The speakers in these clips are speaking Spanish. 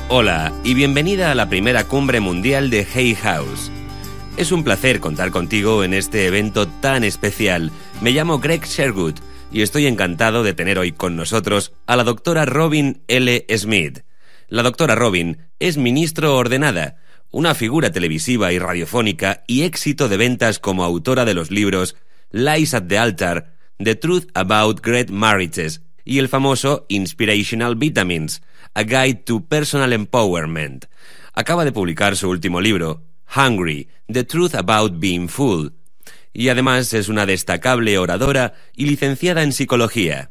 Hola y bienvenida a la primera cumbre mundial de Hay House. Es un placer contar contigo en este evento tan especial. Me llamo Greg Sherwood y estoy encantado de tener hoy con nosotros a la doctora Robin L. Smith. La doctora Robin es ministro ordenada, una figura televisiva y radiofónica y éxito de ventas como autora de los libros Lies at the Altar, The Truth About Great Marriages y el famoso Inspirational Vitamins, A Guide to Personal Empowerment. Acaba de publicar su último libro, Hungry, The Truth About Being Full, y además es una destacable oradora y licenciada en psicología.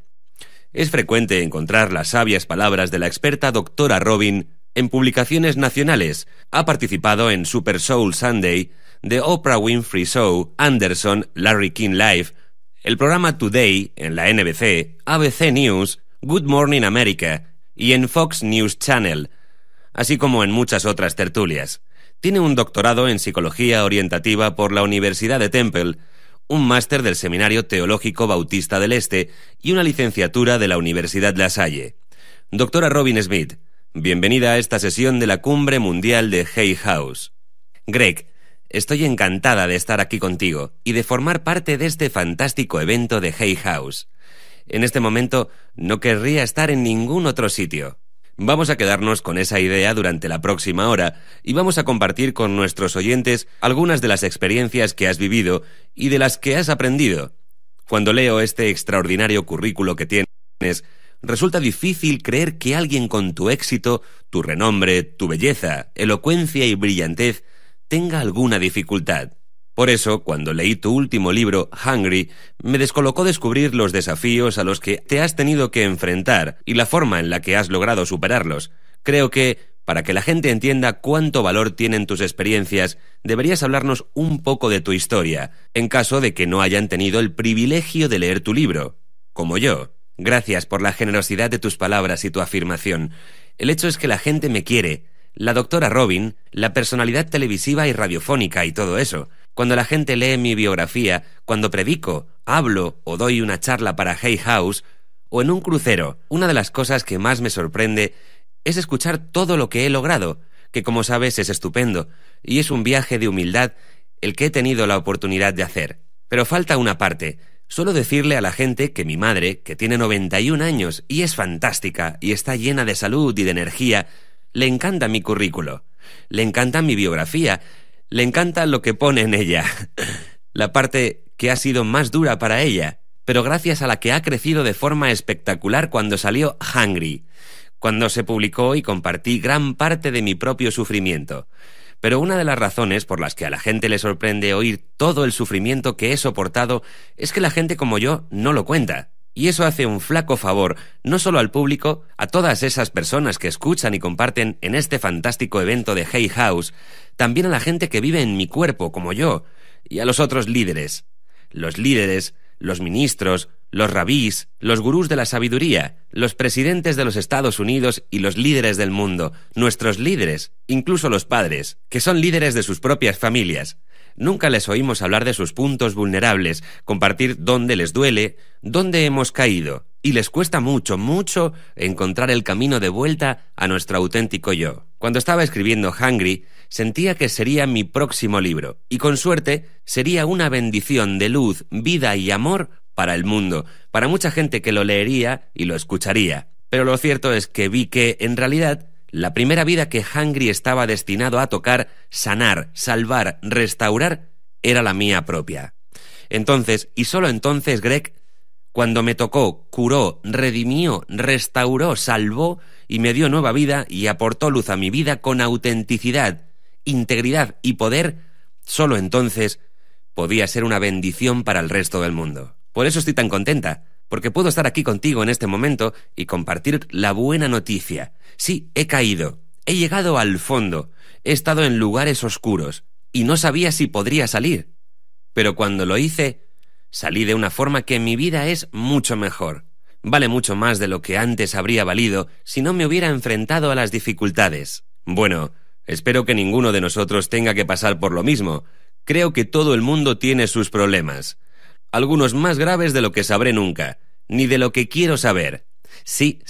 Es frecuente encontrar las sabias palabras de la experta doctora Robin en publicaciones nacionales. Ha participado en Super Soul Sunday, The Oprah Winfrey Show, Anderson, Larry King Live, el programa Today en la NBC, ABC News, Good Morning America y en Fox News Channel, así como en muchas otras tertulias. Tiene un doctorado en Psicología Orientativa por la Universidad de Temple, un máster del Seminario Teológico Bautista del Este y una licenciatura de la Universidad La Salle. Doctora Robin Smith, bienvenida a esta sesión de la Cumbre Mundial de Hay House. Greg, estoy encantada de estar aquí contigo y de formar parte de este fantástico evento de Hay House. En este momento no querría estar en ningún otro sitio. Vamos a quedarnos con esa idea durante la próxima hora y vamos a compartir con nuestros oyentes algunas de las experiencias que has vivido y de las que has aprendido. Cuando leo este extraordinario currículo que tienes, resulta difícil creer que alguien con tu éxito, tu renombre, tu belleza, elocuencia y brillantez tenga alguna dificultad. Por eso, cuando leí tu último libro, Hungry, me descolocó descubrir los desafíos a los que te has tenido que enfrentar y la forma en la que has logrado superarlos. Creo que, para que la gente entienda cuánto valor tienen tus experiencias, deberías hablarnos un poco de tu historia, en caso de que no hayan tenido el privilegio de leer tu libro, como yo. Gracias por la generosidad de tus palabras y tu afirmación. El hecho es que la gente me quiere. La doctora Robin, la personalidad televisiva y radiofónica y todo eso. Cuando la gente lee mi biografía, cuando predico, hablo o doy una charla para Hay House o en un crucero, una de las cosas que más me sorprende es escuchar todo lo que he logrado, que como sabes es estupendo, y es un viaje de humildad el que he tenido la oportunidad de hacer. Pero falta una parte. Suelo decirle a la gente que mi madre, que tiene 91 años y es fantástica y está llena de salud y de energía, le encanta mi currículo, le encanta mi biografía, le encanta lo que pone en ella, la parte que ha sido más dura para ella, pero gracias a la que ha crecido de forma espectacular cuando salió Hungry, cuando se publicó y compartí gran parte de mi propio sufrimiento. Pero una de las razones por las que a la gente le sorprende oír todo el sufrimiento que he soportado es que la gente como yo no lo cuenta. Y eso hace un flaco favor, no solo al público, a todas esas personas que escuchan y comparten en este fantástico evento de Hay House, también a la gente que vive en mi cuerpo, como yo, y a los otros líderes. Los líderes, los ministros, los rabís, los gurús de la sabiduría, los presidentes de los Estados Unidos y los líderes del mundo, nuestros líderes, incluso los padres, que son líderes de sus propias familias. Nunca les oímos hablar de sus puntos vulnerables, compartir dónde les duele, dónde hemos caído, y les cuesta mucho, mucho encontrar el camino de vuelta a nuestro auténtico yo. Cuando estaba escribiendo Hungry, sentía que sería mi próximo libro, y con suerte sería una bendición de luz, vida y amor para el mundo, para mucha gente que lo leería y lo escucharía. Pero lo cierto es que vi que, en realidad, la primera vida que Hungry estaba destinado a tocar, sanar, salvar, restaurar, era la mía propia. Entonces, y solo entonces, Greg, cuando me tocó, curó, redimió, restauró, salvó y me dio nueva vida y aportó luz a mi vida con autenticidad, integridad y poder, solo entonces podía ser una bendición para el resto del mundo. Por eso estoy tan contenta, porque puedo estar aquí contigo en este momento y compartir la buena noticia. Sí, he caído, he llegado al fondo, he estado en lugares oscuros y no sabía si podría salir. Pero cuando lo hice, salí de una forma que mi vida es mucho mejor. Vale mucho más de lo que antes habría valido si no me hubiera enfrentado a las dificultades. Bueno, espero que ninguno de nosotros tenga que pasar por lo mismo. Creo que todo el mundo tiene sus problemas. Algunos más graves de lo que sabré nunca, ni de lo que quiero saber. Sí,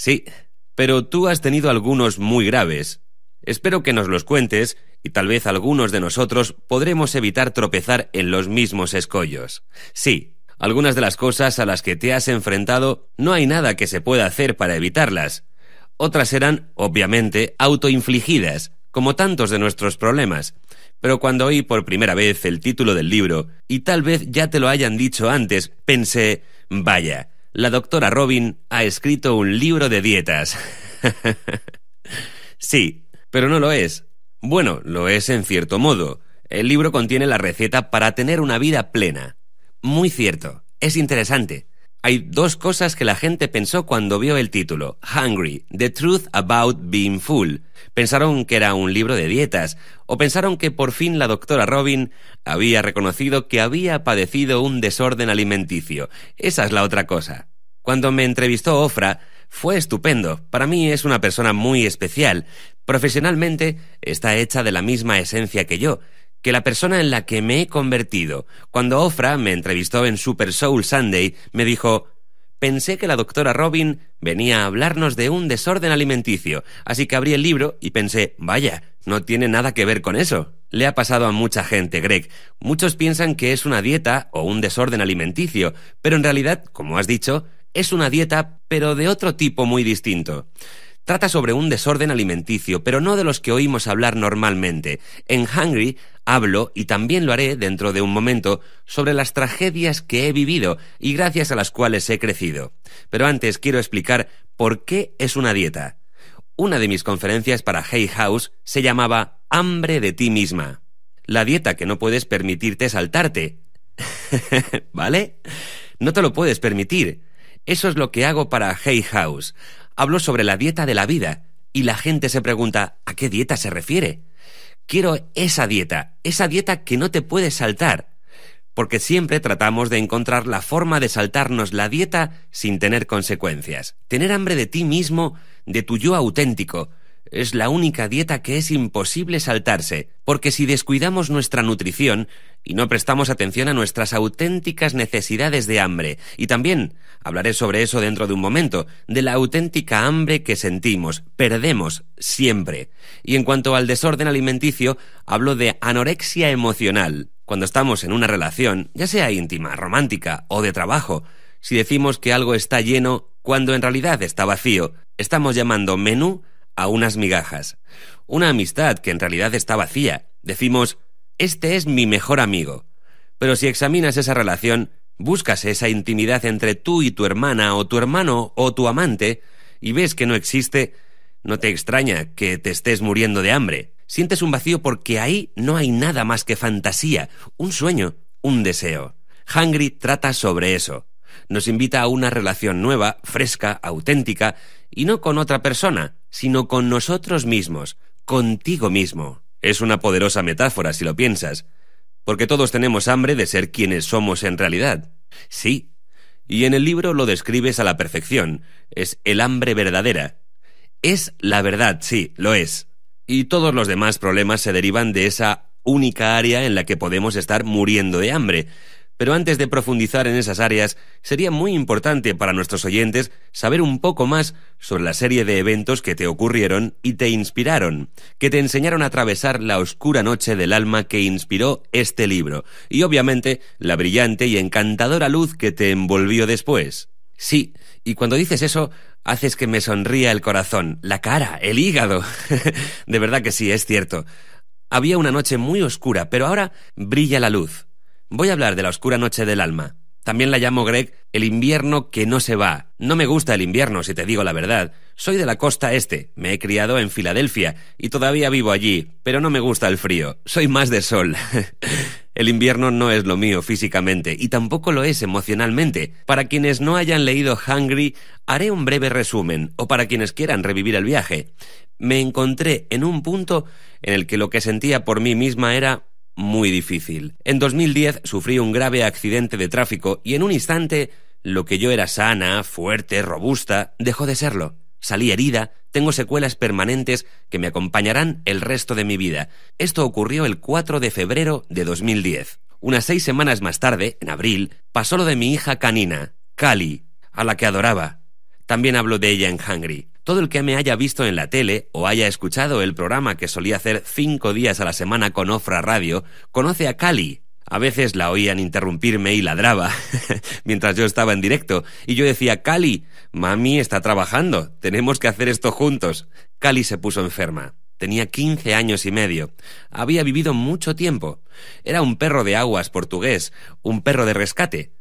pero tú has tenido algunos muy graves, Espero que nos los cuentes y tal vez algunos de nosotros podremos evitar tropezar en los mismos escollos. Sí, algunas de las cosas a las que te has enfrentado no hay nada que se pueda hacer para evitarlas. Otras eran, obviamente, autoinfligidas, como tantos de nuestros problemas. Pero cuando oí por primera vez el título del libro, y tal vez ya te lo hayan dicho antes, pensé, vaya, la doctora Robin ha escrito un libro de dietas. Sí, pero no lo es. Bueno, lo es en cierto modo. El libro contiene la receta para tener una vida plena. Muy cierto, es interesante. Hay dos cosas que la gente pensó cuando vio el título, Hungry, The Truth About Being Full. Pensaron que era un libro de dietas, o pensaron que por fin la doctora Robin había reconocido que había padecido un desorden alimenticio. Esa es la otra cosa. Cuando me entrevistó Ofra, fue estupendo. Para mí es una persona muy especial. Profesionalmente está hecha de la misma esencia que yo, que la persona en la que me he convertido. Cuando Ofra me entrevistó en Super Soul Sunday, me dijo: pensé que la doctora Robin venía a hablarnos de un desorden alimenticio, así que abrí el libro y pensé, vaya, no tiene nada que ver con eso. Le ha pasado a mucha gente, Greg. Muchos piensan que es una dieta o un desorden alimenticio, pero en realidad, como has dicho, es una dieta, pero de otro tipo muy distinto. Trata sobre un desorden alimenticio, pero no de los que oímos hablar normalmente. En Hungry hablo, y también lo haré dentro de un momento, sobre las tragedias que he vivido y gracias a las cuales he crecido. Pero antes quiero explicar por qué es una dieta. Una de mis conferencias para Hay House se llamaba Hambre de ti misma. La dieta que no puedes permitirte saltarte. ¿Vale? No te lo puedes permitir. Eso es lo que hago para Hay House. Hablo sobre la dieta de la vida y la gente se pregunta ¿a qué dieta se refiere? Quiero esa dieta que no te puedes saltar, porque siempre tratamos de encontrar la forma de saltarnos la dieta sin tener consecuencias. Tener hambre de ti mismo, de tu yo auténtico, es la única dieta que es imposible saltarse, porque si descuidamos nuestra nutrición y no prestamos atención a nuestras auténticas necesidades de hambre, y también hablaré sobre eso dentro de un momento, de la auténtica hambre que sentimos, perdemos siempre. Y en cuanto al desorden alimenticio, hablo de anorexia emocional. Cuando estamos en una relación, ya sea íntima, romántica o de trabajo, si decimos que algo está lleno cuando en realidad está vacío, estamos llamando menú a unas migajas. Una amistad que en realidad está vacía. Decimos, este es mi mejor amigo. Pero si examinas esa relación, buscas esa intimidad entre tú y tu hermana o tu hermano o tu amante y ves que no existe, no te extraña que te estés muriendo de hambre. Sientes un vacío porque ahí no hay nada más que fantasía, un sueño, un deseo. Hungry trata sobre eso. Nos invita a una relación nueva, fresca, auténtica, y no con otra persona, sino con nosotros mismos, contigo mismo. Es una poderosa metáfora si lo piensas, porque todos tenemos hambre de ser quienes somos en realidad. Sí, y en el libro lo describes a la perfección. Es el hambre verdadera. Es la verdad, sí, lo es. Y todos los demás problemas se derivan de esa única área en la que podemos estar muriendo de hambre. Pero antes de profundizar en esas áreas, sería muy importante para nuestros oyentes saber un poco más sobre la serie de eventos que te ocurrieron y te inspiraron, que te enseñaron a atravesar la oscura noche del alma que inspiró este libro, y obviamente la brillante y encantadora luz que te envolvió después. Sí, y cuando dices eso, haces que me sonría el corazón, la cara, el hígado. De verdad que sí, es cierto. Había una noche muy oscura, pero ahora brilla la luz. Voy a hablar de la oscura noche del alma. También la llamo, Greg, el invierno que no se va. No me gusta el invierno, si te digo la verdad. Soy de la costa este, me he criado en Filadelfia y todavía vivo allí, pero no me gusta el frío. Soy más de sol. El invierno no es lo mío físicamente y tampoco lo es emocionalmente. Para quienes no hayan leído Hungry, haré un breve resumen, o para quienes quieran revivir el viaje. Me encontré en un punto en el que lo que sentía por mí misma era muy difícil. En 2010 sufrí un grave accidente de tráfico y en un instante lo que yo era sana, fuerte, robusta, dejó de serlo. Salí herida, tengo secuelas permanentes que me acompañarán el resto de mi vida. Esto ocurrió el 4 de febrero de 2010. Unas 6 semanas más tarde, en abril, pasó lo de mi hija canina, Cali, a la que adoraba. También hablo de ella en Hungry. Todo el que me haya visto en la tele o haya escuchado el programa que solía hacer 5 días a la semana con Ofra Radio, conoce a Cali. A veces la oían interrumpirme y ladraba mientras yo estaba en directo. Y yo decía: Cali, mami está trabajando, tenemos que hacer esto juntos. Cali se puso enferma. Tenía 15 años y medio. Había vivido mucho tiempo. Era un perro de aguas portugués, un perro de rescate.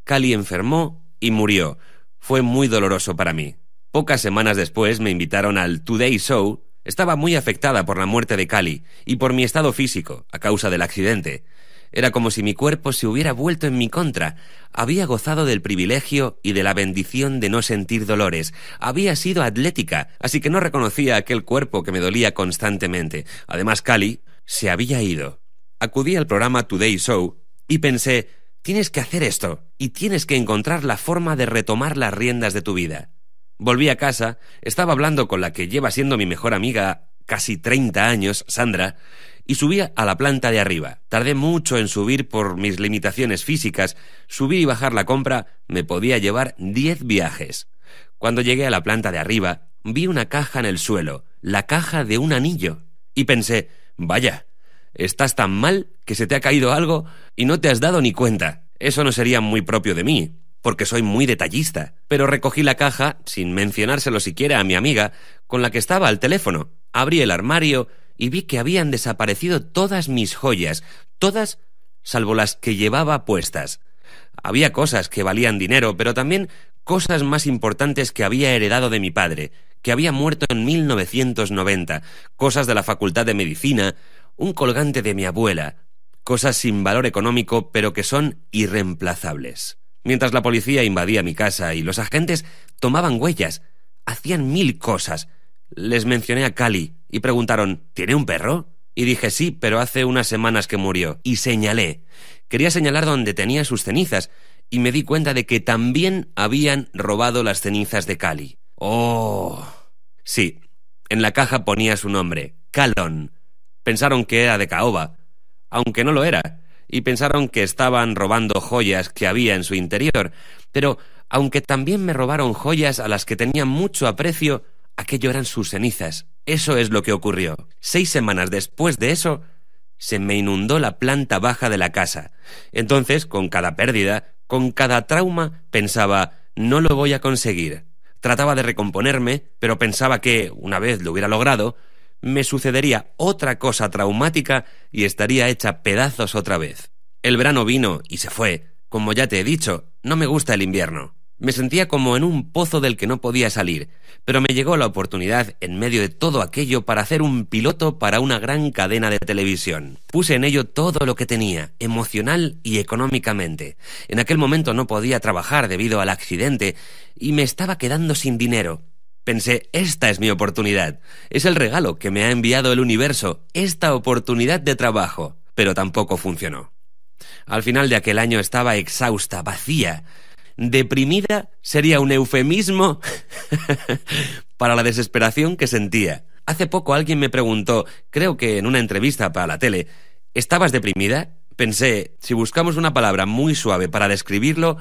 Cali enfermó y murió. Fue muy doloroso para mí. Pocas semanas después me invitaron al Today Show. Estaba muy afectada por la muerte de Cali y por mi estado físico, a causa del accidente. Era como si mi cuerpo se hubiera vuelto en mi contra. Había gozado del privilegio y de la bendición de no sentir dolores. Había sido atlética, así que no reconocía aquel cuerpo que me dolía constantemente. Además, Cali se había ido. Acudí al programa Today Show y pensé: tienes que hacer esto y tienes que encontrar la forma de retomar las riendas de tu vida. Volví a casa, estaba hablando con la que lleva siendo mi mejor amiga casi 30 años, Sandra, y subí a la planta de arriba. Tardé mucho en subir por mis limitaciones físicas. Subir y bajar la compra me podía llevar 10 viajes. Cuando llegué a la planta de arriba, vi una caja en el suelo, la caja de un anillo, y pensé: vaya, estás tan mal que se te ha caído algo y no te has dado ni cuenta. Eso no sería muy propio de mí, porque soy muy detallista. Pero recogí la caja, sin mencionárselo siquiera a mi amiga, con la que estaba al teléfono. Abrí el armario y vi que habían desaparecido todas mis joyas, todas salvo las que llevaba puestas. Había cosas que valían dinero, pero también cosas más importantes que había heredado de mi padre, que había muerto en 1990, cosas de la Facultad de Medicina, un colgante de mi abuela, cosas sin valor económico, pero que son irreemplazables. Mientras la policía invadía mi casa y los agentes tomaban huellas, hacían 1000 cosas. Les mencioné a Cali y preguntaron: ¿tiene un perro? Y dije: sí, pero hace unas semanas que murió. Y señalé. Quería señalar donde tenía sus cenizas y me di cuenta de que también habían robado las cenizas de Cali. ¡Oh! Sí, en la caja ponía su nombre, Calon. Pensaron que era de caoba, aunque no lo era, y pensaron que estaban robando joyas que había en su interior. Pero, aunque también me robaron joyas a las que tenía mucho aprecio, aquello eran sus cenizas. Eso es lo que ocurrió. 6 semanas después de eso, se me inundó la planta baja de la casa. Entonces, con cada pérdida, con cada trauma, pensaba: no lo voy a conseguir. Trataba de recomponerme, pero pensaba que, una vez lo hubiera logrado, me sucedería otra cosa traumática y estaría hecha pedazos otra vez. El verano vino y se fue. Como ya te he dicho, no me gusta el invierno. Me sentía como en un pozo del que no podía salir, pero me llegó la oportunidad en medio de todo aquello para hacer un piloto para una gran cadena de televisión. Puse en ello todo lo que tenía, emocional y económicamente. En aquel momento no podía trabajar debido al accidente y me estaba quedando sin dinero. Pensé: esta es mi oportunidad. Es el regalo que me ha enviado el universo, esta oportunidad de trabajo. Pero tampoco funcionó. Al final de aquel año estaba exhausta, vacía. Deprimida sería un eufemismo para la desesperación que sentía. Hace poco alguien me preguntó, creo que en una entrevista para la tele: ¿estabas deprimida? Pensé, si buscamos una palabra muy suave para describirlo,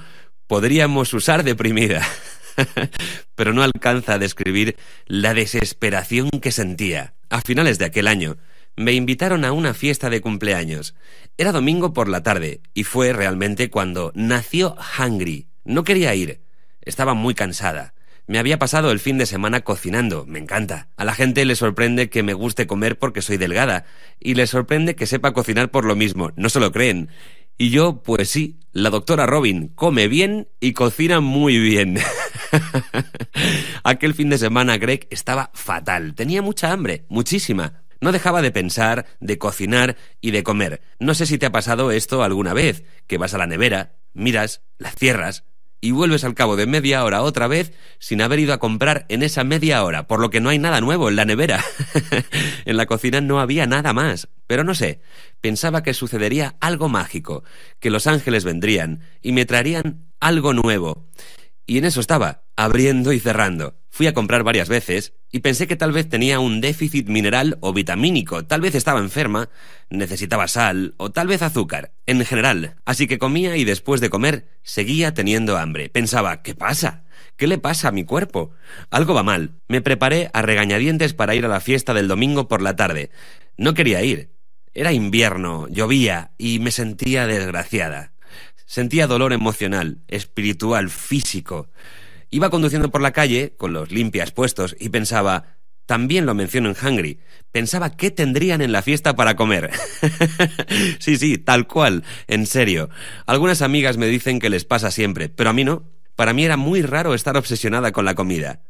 podríamos usar deprimida. Pero no alcanza a describir la desesperación que sentía. A finales de aquel año, me invitaron a una fiesta de cumpleaños. Era domingo por la tarde y fue realmente cuando nació Hungry. No quería ir. Estaba muy cansada. Me había pasado el fin de semana cocinando. Me encanta. A la gente le sorprende que me guste comer porque soy delgada. Y le sorprende que sepa cocinar por lo mismo. No se lo creen. Y yo, pues sí, la doctora Robin come bien y cocina muy bien. Aquel fin de semana Greg estaba fatal. Tenía mucha hambre, muchísima. No dejaba de pensar, de cocinar y de comer. No sé si te ha pasado esto alguna vez, que vas a la nevera, miras, la cierras y vuelves al cabo de media hora otra vez sin haber ido a comprar en esa media hora, por lo que no hay nada nuevo en la nevera. En la cocina no había nada más, pero no sé, pensaba que sucedería algo mágico, que los ángeles vendrían y me traerían algo nuevo. Y en eso estaba. abriendo y cerrando. Fui a comprar varias veces y pensé que tal vez tenía un déficit mineral o vitamínico, tal vez estaba enferma, necesitaba sal o tal vez azúcar, en general. Así que comía y después de comer seguía teniendo hambre. Pensaba, ¿qué pasa? ¿Qué le pasa a mi cuerpo? Algo va mal. Me preparé a regañadientes para ir a la fiesta del domingo por la tarde. No quería ir. Era invierno, llovía y me sentía desgraciada. Sentía dolor emocional, espiritual, físico. Iba conduciendo por la calle, con los limpias puestos, y pensaba, también lo menciono en Hungry, pensaba qué tendrían en la fiesta para comer. Sí, tal cual, en serio. Algunas amigas me dicen que les pasa siempre, pero a mí no. Para mí era muy raro estar obsesionada con la comida.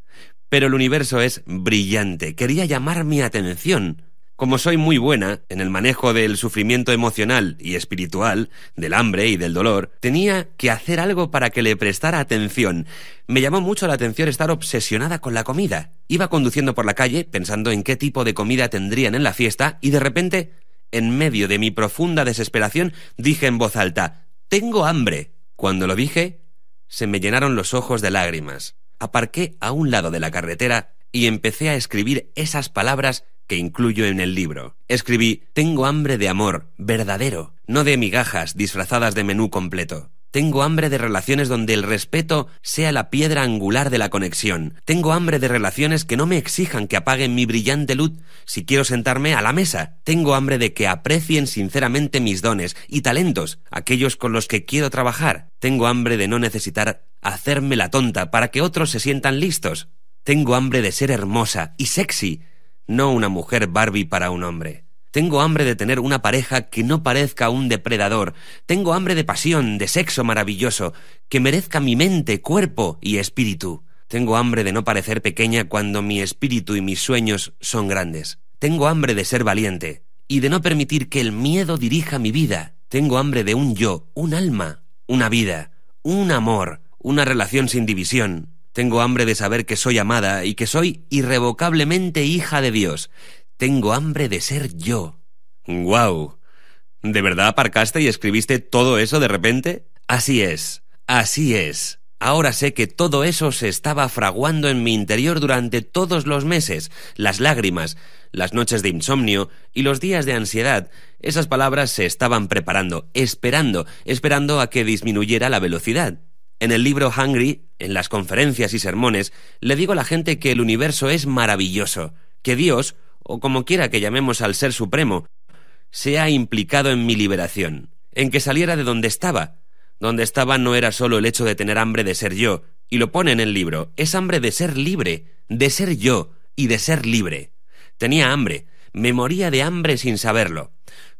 Pero el universo es brillante, quería llamar mi atención. Como soy muy buena en el manejo del sufrimiento emocional y espiritual, del hambre y del dolor, tenía que hacer algo para que le prestara atención. Me llamó mucho la atención estar obsesionada con la comida. Iba conduciendo por la calle pensando en qué tipo de comida tendrían en la fiesta y de repente, en medio de mi profunda desesperación, dije en voz alta, «¡Tengo hambre!». Cuando lo dije, se me llenaron los ojos de lágrimas. Aparqué a un lado de la carretera y empecé a escribir esas palabras que incluyo en el libro. Escribí, tengo hambre de amor, verdadero, no de migajas disfrazadas de menú completo. Tengo hambre de relaciones donde el respeto sea la piedra angular de la conexión. Tengo hambre de relaciones que no me exijan que apaguen mi brillante luz si quiero sentarme a la mesa. Tengo hambre de que aprecien sinceramente mis dones y talentos, aquellos con los que quiero trabajar. Tengo hambre de no necesitar hacerme la tonta para que otros se sientan listos. Tengo hambre de ser hermosa y sexy, no una mujer Barbie para un hombre. Tengo hambre de tener una pareja que no parezca un depredador. Tengo hambre de pasión, de sexo maravilloso, que merezca mi mente, cuerpo y espíritu. Tengo hambre de no parecer pequeña cuando mi espíritu y mis sueños son grandes. Tengo hambre de ser valiente y de no permitir que el miedo dirija mi vida. Tengo hambre de un yo, un alma, una vida, un amor, una relación sin división. Tengo hambre de saber que soy amada y que soy irrevocablemente hija de Dios. Tengo hambre de ser yo. ¡Guau! ¿De verdad aparcaste y escribiste todo eso de repente? Así es, así es. Ahora sé que todo eso se estaba fraguando en mi interior durante todos los meses. Las lágrimas, las noches de insomnio y los días de ansiedad. Esas palabras se estaban preparando, esperando a que disminuyera la velocidad. En el libro Hungry, en las conferencias y sermones, le digo a la gente que el universo es maravilloso, que Dios, o como quiera que llamemos al Ser Supremo, se ha implicado en mi liberación, en que saliera de donde estaba. Donde estaba no era solo el hecho de tener hambre de ser yo, y lo pone en el libro, es hambre de ser libre, de ser yo y de ser libre. Tenía hambre, me moría de hambre sin saberlo.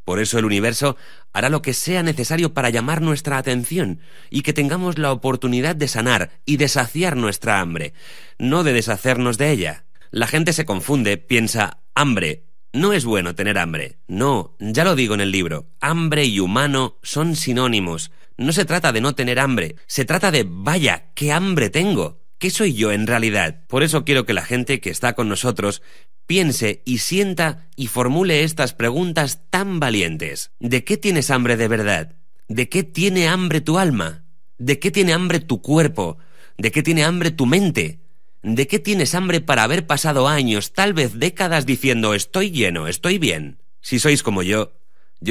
Por eso el universo hará lo que sea necesario para llamar nuestra atención y que tengamos la oportunidad de sanar y de saciar nuestra hambre, no de deshacernos de ella. La gente se confunde, piensa, hambre. No es bueno tener hambre. No, ya lo digo en el libro, hambre y humano son sinónimos. No se trata de no tener hambre, se trata de, vaya, ¿qué hambre tengo? ¿Qué soy yo en realidad? Por eso quiero que la gente que está con nosotros piense y sienta y formule estas preguntas tan valientes. ¿De qué tienes hambre de verdad? ¿De qué tiene hambre tu alma? ¿De qué tiene hambre tu cuerpo? ¿De qué tiene hambre tu mente? ¿De qué tienes hambre para haber pasado años, tal vez décadas, diciendo estoy lleno, estoy bien? Si sois como yo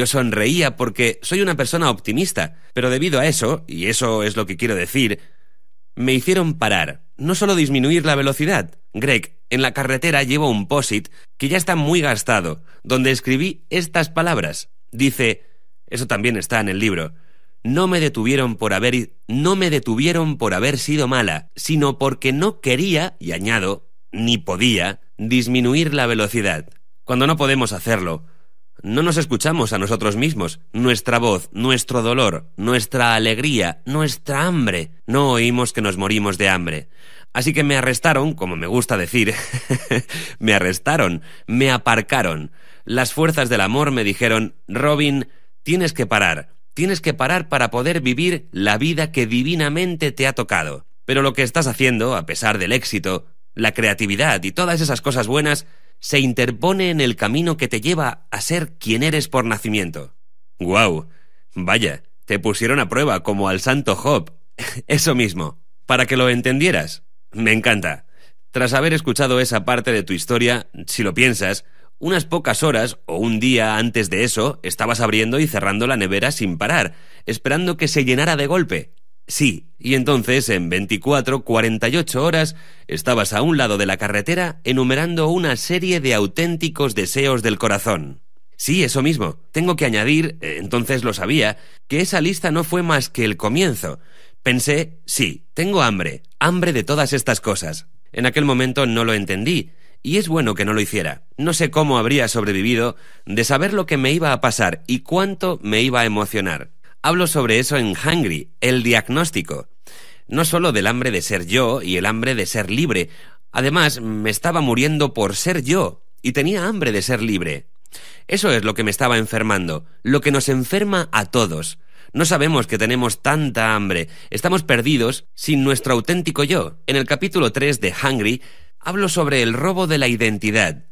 sonreía porque soy una persona optimista, pero debido a eso, y eso es lo que quiero decir, me hicieron parar, no solo disminuir la velocidad. Greg, en la carretera llevo un post-it que ya está muy gastado, donde escribí estas palabras. Dice, eso también está en el libro, no me detuvieron por haber sido mala, sino porque no quería, y añado, ni podía, disminuir la velocidad. Cuando no podemos hacerlo, no nos escuchamos a nosotros mismos, nuestra voz, nuestro dolor, nuestra alegría, nuestra hambre. No oímos que nos morimos de hambre. Así que me arrestaron, como me gusta decir, me arrestaron, me aparcaron. Las fuerzas del amor me dijeron, Robin, tienes que parar para poder vivir la vida que divinamente te ha tocado. Pero lo que estás haciendo, a pesar del éxito, la creatividad y todas esas cosas buenas, se interpone en el camino que te lleva a ser quien eres por nacimiento. ¡Guau! Vaya, te pusieron a prueba como al santo Job. Eso mismo, para que lo entendieras. Me encanta. Tras haber escuchado esa parte de tu historia, si lo piensas, unas pocas horas o un día antes de eso estabas abriendo y cerrando la nevera sin parar, esperando que se llenara de golpe. Sí, y entonces en 48 horas estabas a un lado de la carretera enumerando una serie de auténticos deseos del corazón. Sí, eso mismo. Tengo que añadir, entonces lo sabía, que esa lista no fue más que el comienzo. Pensé, sí, tengo hambre de todas estas cosas. En aquel momento no lo entendí, y es bueno que no lo hiciera. No sé cómo habría sobrevivido de saber lo que me iba a pasar y cuánto me iba a emocionar. Hablo sobre eso en Hungry, el diagnóstico. No solo del hambre de ser yo y el hambre de ser libre. Además, me estaba muriendo por ser yo y tenía hambre de ser libre. Eso es lo que me estaba enfermando, lo que nos enferma a todos. No sabemos que tenemos tanta hambre, estamos perdidos sin nuestro auténtico yo. En el capítulo 3 de Hungry hablo sobre el robo de la identidad.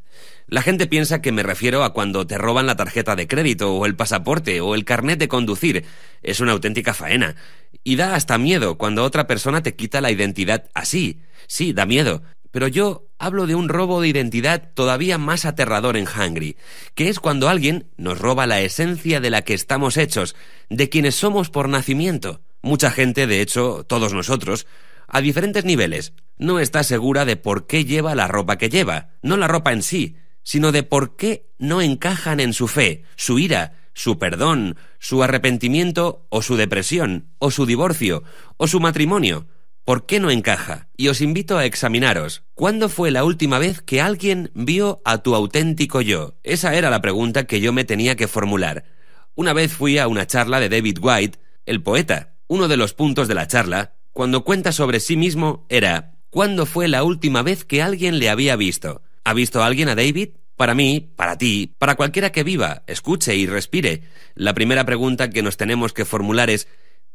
La gente piensa que me refiero a cuando te roban la tarjeta de crédito o el pasaporte o el carnet de conducir. Es una auténtica faena. Y da hasta miedo cuando otra persona te quita la identidad así. Sí, da miedo. Pero yo hablo de un robo de identidad todavía más aterrador en Hungry, que es cuando alguien nos roba la esencia de la que estamos hechos, de quienes somos por nacimiento. Mucha gente, de hecho, todos nosotros, a diferentes niveles, no está segura de por qué lleva la ropa que lleva, no la ropa en sí, sino de por qué no encajan en su fe, su ira, su perdón, su arrepentimiento o su depresión, o su divorcio, o su matrimonio. ¿Por qué no encaja? Y os invito a examinaros. ¿Cuándo fue la última vez que alguien vio a tu auténtico yo? Esa era la pregunta que yo me tenía que formular. Una vez fui a una charla de David Whyte, el poeta. Uno de los puntos de la charla, cuando cuenta sobre sí mismo, era ¿cuándo fue la última vez que alguien le había visto? ¿Ha visto alguien a David? Para mí, para ti, para cualquiera que viva, escuche y respire, la primera pregunta que nos tenemos que formular es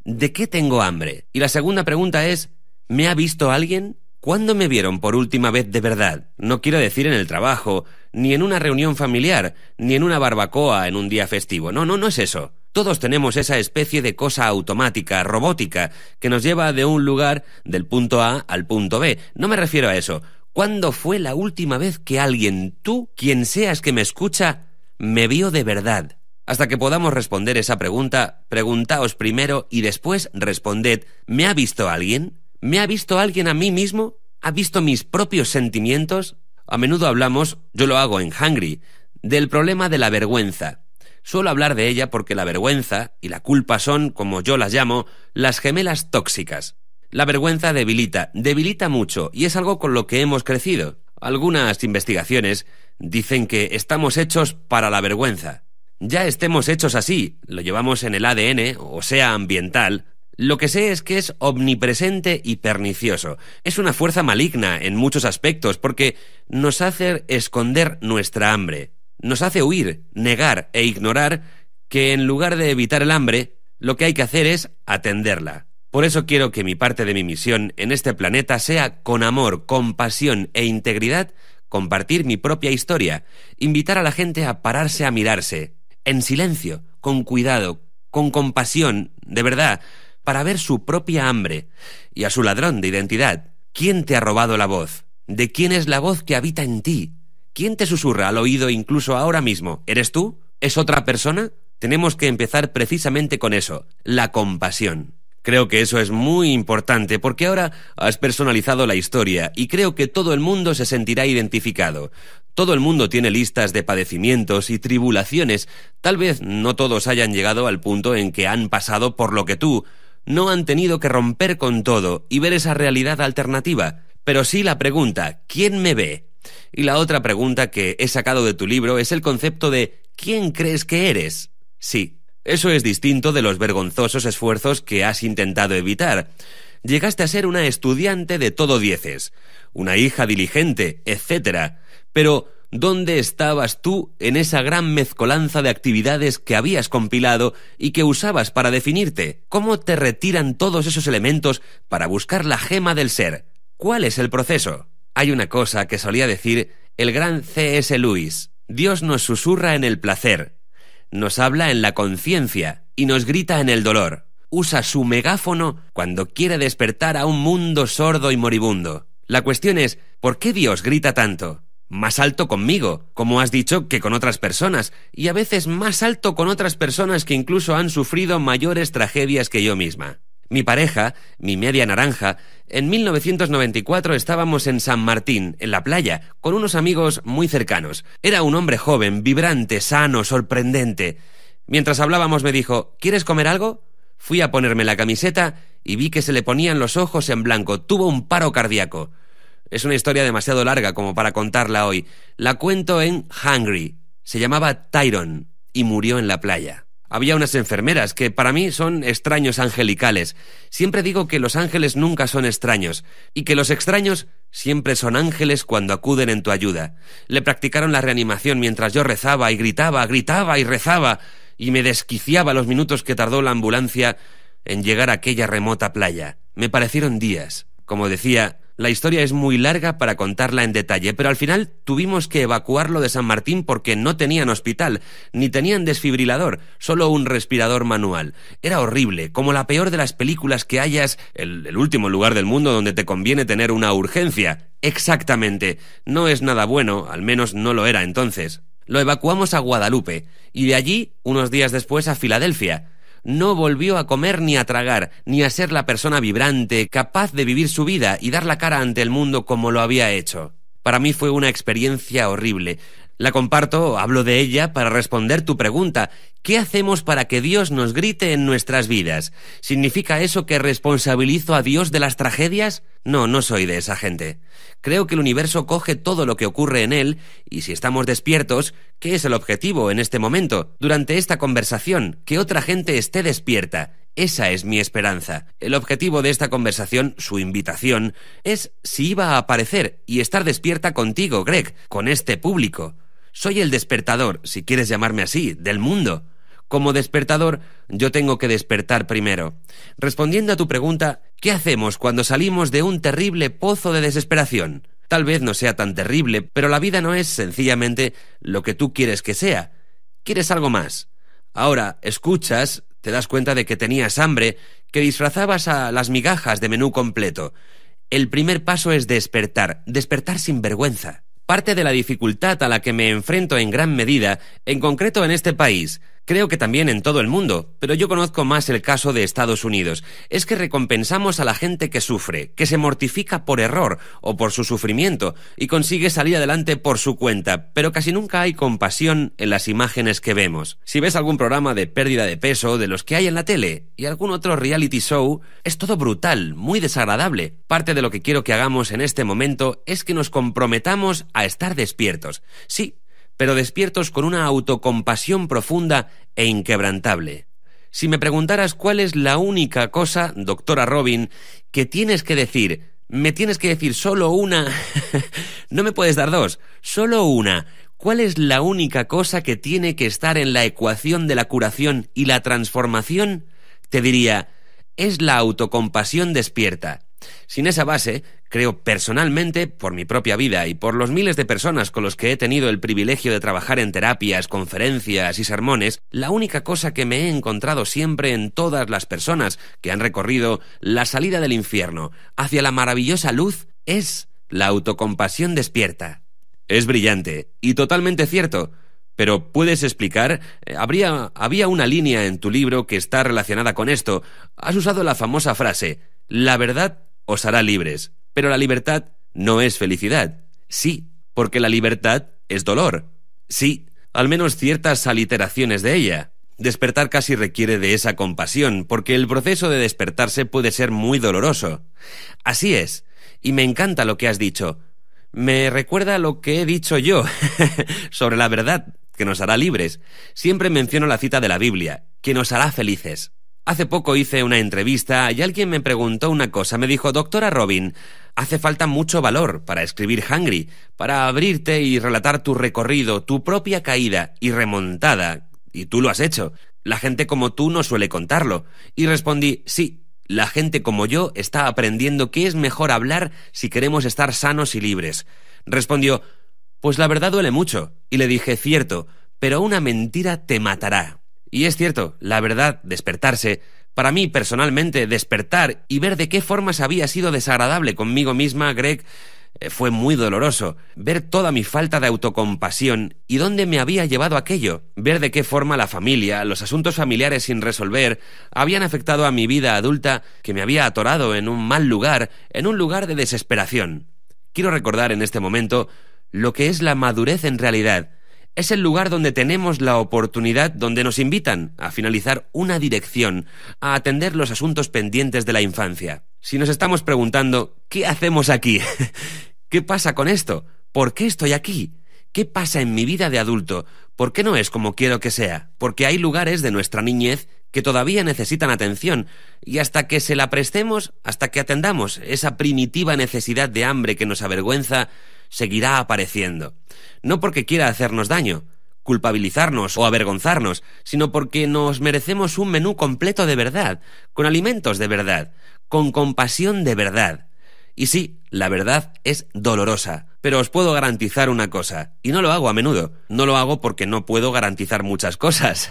¿de qué tengo hambre? Y la segunda pregunta es ¿me ha visto alguien? ¿Cuándo me vieron por última vez de verdad? No quiero decir en el trabajo, ni en una reunión familiar, ni en una barbacoa en un día festivo. No es eso. Todos tenemos esa especie de cosa automática, robótica, que nos lleva de un lugar, del punto A al punto B. No me refiero a eso. ¿Cuándo fue la última vez que alguien, tú, quien seas que me escucha, me vio de verdad? Hasta que podamos responder esa pregunta, preguntaos primero y después responded, ¿me ha visto alguien? ¿Me ha visto alguien a mí mismo? ¿Ha visto mis propios sentimientos? A menudo hablamos, yo lo hago en Hungry, del problema de la vergüenza. Suelo hablar de ella porque la vergüenza y la culpa son, como yo las llamo, las gemelas tóxicas. La vergüenza debilita mucho y es algo con lo que hemos crecido. Algunas investigaciones dicen que estamos hechos para la vergüenza. Ya estemos hechos así, lo llevamos en el ADN, o sea, ambiental. Lo que sé es que es omnipresente y pernicioso. Es una fuerza maligna en muchos aspectos porque nos hace esconder nuestra hambre. Nos hace huir, negar e ignorar que en lugar de evitar el hambre, lo que hay que hacer es atenderla. Por eso quiero que mi parte de mi misión en este planeta sea con amor, compasión e integridad compartir mi propia historia, invitar a la gente a pararse a mirarse, en silencio, con cuidado, con compasión, de verdad, para ver su propia hambre y a su ladrón de identidad. ¿Quién te ha robado la voz? ¿De quién es la voz que habita en ti? ¿Quién te susurra al oído incluso ahora mismo? ¿Eres tú? ¿Es otra persona? Tenemos que empezar precisamente con eso, la compasión. Creo que eso es muy importante porque ahora has personalizado la historia y creo que todo el mundo se sentirá identificado. Todo el mundo tiene listas de padecimientos y tribulaciones. Tal vez no todos hayan llegado al punto en que han pasado por lo que tú. No han tenido que romper con todo y ver esa realidad alternativa. Pero sí la pregunta, ¿quién me ve? Y la otra pregunta que he sacado de tu libro es el concepto de ¿quién crees que eres? Sí. Eso es distinto de los vergonzosos esfuerzos que has intentado evitar. Llegaste a ser una estudiante de todo dieces, una hija diligente, etc. Pero, ¿dónde estabas tú en esa gran mezcolanza de actividades que habías compilado y que usabas para definirte? ¿Cómo te retiran todos esos elementos para buscar la gema del ser? ¿Cuál es el proceso? Hay una cosa que solía decir el gran C.S. Lewis. Dios nos susurra en el placer. Nos habla en la conciencia y nos grita en el dolor. Usa su megáfono cuando quiere despertar a un mundo sordo y moribundo. La cuestión es, ¿por qué Dios grita tanto? Más alto conmigo, como has dicho, que con otras personas, y a veces más alto con otras personas que incluso han sufrido mayores tragedias que yo misma. Mi pareja, mi media naranja, en 1994 estábamos en San Martín, en la playa, con unos amigos muy cercanos. Era un hombre joven, vibrante, sano, sorprendente. Mientras hablábamos me dijo, ¿quieres comer algo? Fui a ponerme la camiseta y vi que se le ponían los ojos en blanco. Tuvo un paro cardíaco. Es una historia demasiado larga como para contarla hoy. La cuento en Hungry. Se llamaba Tyrone y murió en la playa. Había unas enfermeras que para mí son extraños angelicales. Siempre digo que los ángeles nunca son extraños y que los extraños siempre son ángeles cuando acuden en tu ayuda. Le practicaron la reanimación mientras yo rezaba y gritaba y rezaba y me desquiciaba los minutos que tardó la ambulancia en llegar a aquella remota playa. Me parecieron días. Como decía, la historia es muy larga para contarla en detalle, pero al final tuvimos que evacuarlo de San Martín porque no tenían hospital, ni tenían desfibrilador, solo un respirador manual. Era horrible, como la peor de las películas que hayas, el último lugar del mundo donde te conviene tener una urgencia. Exactamente, no es nada bueno, al menos no lo era entonces. Lo evacuamos a Guadalupe, y de allí, unos días después, a Filadelfia. No volvió a comer ni a tragar, ni a ser la persona vibrante, capaz de vivir su vida y dar la cara ante el mundo como lo había hecho. Para mí fue una experiencia horrible. La comparto, hablo de ella para responder tu pregunta. ¿Qué hacemos para que Dios nos grite en nuestras vidas? ¿Significa eso que responsabilizo a Dios de las tragedias? No, no soy de esa gente. Creo que el universo coge todo lo que ocurre en él y si estamos despiertos, ¿qué es el objetivo en este momento? Durante esta conversación, que otra gente esté despierta. Esa es mi esperanza. El objetivo de esta conversación, su invitación, es si iba a aparecer y estar despierta contigo, Greg, con este público. Soy el despertador, si quieres llamarme así, del mundo. Como despertador, yo tengo que despertar primero. Respondiendo a tu pregunta, ¿qué hacemos cuando salimos de un terrible pozo de desesperación? Tal vez no sea tan terrible, pero la vida no es sencillamente lo que tú quieres que sea. Quieres algo más. Ahora, escuchas, te das cuenta de que tenías hambre, que disfrazabas a las migajas de menú completo. El primer paso es despertar sin vergüenza. Parte de la dificultad a la que me enfrento en gran medida, en concreto en este país, creo que también en todo el mundo, pero yo conozco más el caso de Estados Unidos, es que recompensamos a la gente que sufre, que se mortifica por error o por su sufrimiento y consigue salir adelante por su cuenta, pero casi nunca hay compasión en las imágenes que vemos. Si ves algún programa de pérdida de peso de los que hay en la tele y algún otro reality show, es todo brutal, muy desagradable. Parte de lo que quiero que hagamos en este momento es que nos comprometamos a estar despiertos. Sí, pero despiertos con una autocompasión profunda e inquebrantable. Si me preguntaras cuál es la única cosa, doctora Robin, que tienes que decir, me tienes que decir solo una, no me puedes dar dos, solo una. ¿Cuál es la única cosa que tiene que estar en la ecuación de la curación y la transformación? Te diría, es la autocompasión despierta. Sin esa base, creo personalmente, por mi propia vida y por los miles de personas con los que he tenido el privilegio de trabajar en terapias, conferencias y sermones, la única cosa que me he encontrado siempre en todas las personas que han recorrido la salida del infierno hacia la maravillosa luz es la autocompasión despierta. Es brillante y totalmente cierto. Pero ¿puedes explicar? Había una línea en tu libro que está relacionada con esto. Has usado la famosa frase, la verdad os hará libres. Pero la libertad no es felicidad. Sí, porque la libertad es dolor. Sí, al menos ciertas aliteraciones de ella. Despertar casi requiere de esa compasión, porque el proceso de despertarse puede ser muy doloroso. Así es, y me encanta lo que has dicho. Me recuerda lo que he dicho yo sobre la verdad, que nos hará libres. Siempre menciono la cita de la Biblia, que nos hará felices. Hace poco hice una entrevista y alguien me preguntó una cosa. Me dijo, doctora Robin, hace falta mucho valor para escribir Hungry, para abrirte y relatar tu recorrido, tu propia caída y remontada. Y tú lo has hecho. La gente como tú no suele contarlo. Y respondí, sí, la gente como yo está aprendiendo que es mejor hablar si queremos estar sanos y libres. Respondió, pues la verdad duele mucho. Y le dije, cierto, pero una mentira te matará. Y es cierto, la verdad, despertarse, Para mí, personalmente, despertar y ver de qué formas había sido desagradable conmigo misma, Greg, fue muy doloroso. Ver toda mi falta de autocompasión y dónde me había llevado aquello. Ver de qué forma la familia, los asuntos familiares sin resolver, habían afectado a mi vida adulta, que me había atorado en un mal lugar, en un lugar de desesperación. Quiero recordar en este momento lo que es la madurez en realidad. Es el lugar donde tenemos la oportunidad, donde nos invitan a finalizar una dirección, a atender los asuntos pendientes de la infancia. Si nos estamos preguntando, ¿qué hacemos aquí? ¿Qué pasa con esto? ¿Por qué estoy aquí? ¿Qué pasa en mi vida de adulto? ¿Por qué no es como quiero que sea? Porque hay lugares de nuestra niñez que todavía necesitan atención, y hasta que se la prestemos, hasta que atendamos esa primitiva necesidad de hambre que nos avergüenza, seguirá apareciendo. No porque quiera hacernos daño, culpabilizarnos o avergonzarnos, sino porque nos merecemos un menú completo de verdad, con alimentos de verdad, con compasión de verdad. Y sí, la verdad es dolorosa, pero os puedo garantizar una cosa, y no lo hago a menudo. No lo hago porque no puedo garantizar muchas cosas,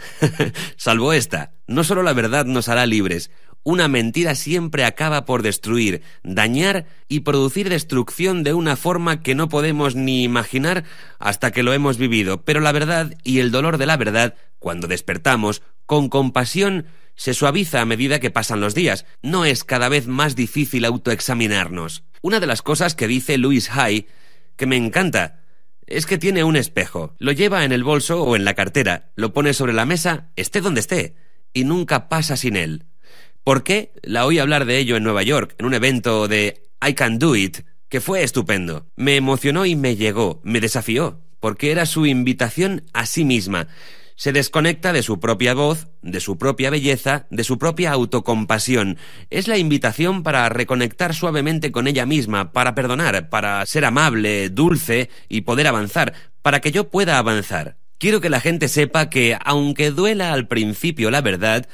salvo esta. No solo la verdad nos hará libres, una mentira siempre acaba por destruir, dañar y producir destrucción de una forma que no podemos ni imaginar hasta que lo hemos vivido. Pero la verdad y el dolor de la verdad, cuando despertamos, con compasión, se suaviza a medida que pasan los días. No es cada vez más difícil autoexaminarnos. Una de las cosas que dice Louise Hay, que me encanta, es que tiene un espejo. Lo lleva en el bolso o en la cartera, lo pone sobre la mesa, esté donde esté, y nunca pasa sin él. ¿Por qué? La oí hablar de ello en Nueva York, en un evento de I Can Do It, que fue estupendo. Me emocionó y me llegó, me desafió, porque era su invitación a sí misma. Se desconecta de su propia voz, de su propia belleza, de su propia autocompasión. Es la invitación para reconectar suavemente con ella misma, para perdonar, para ser amable, dulce y poder avanzar, para que yo pueda avanzar. Quiero que la gente sepa que, aunque duela al principio la verdad,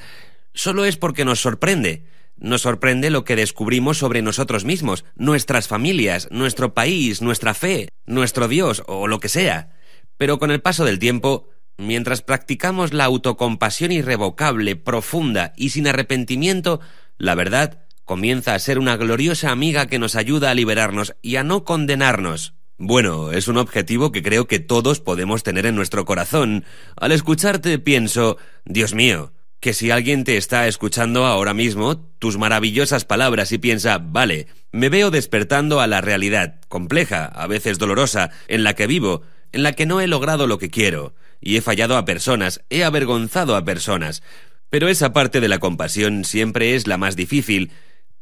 solo es porque nos sorprende. Nos sorprende lo que descubrimos sobre nosotros mismos, nuestras familias, nuestro país, nuestra fe, nuestro Dios o lo que sea. Pero con el paso del tiempo, mientras practicamos la autocompasión irrevocable, profunda y sin arrepentimiento, la verdad comienza a ser una gloriosa amiga que nos ayuda a liberarnos y a no condenarnos. Bueno, es un objetivo que creo que todos podemos tener en nuestro corazón. Al escucharte pienso, Dios mío, que si alguien te está escuchando ahora mismo, tus maravillosas palabras y piensa, vale, me veo despertando a la realidad, compleja, a veces dolorosa, en la que vivo, en la que no he logrado lo que quiero, y he fallado a personas, he avergonzado a personas, pero esa parte de la compasión siempre es la más difícil.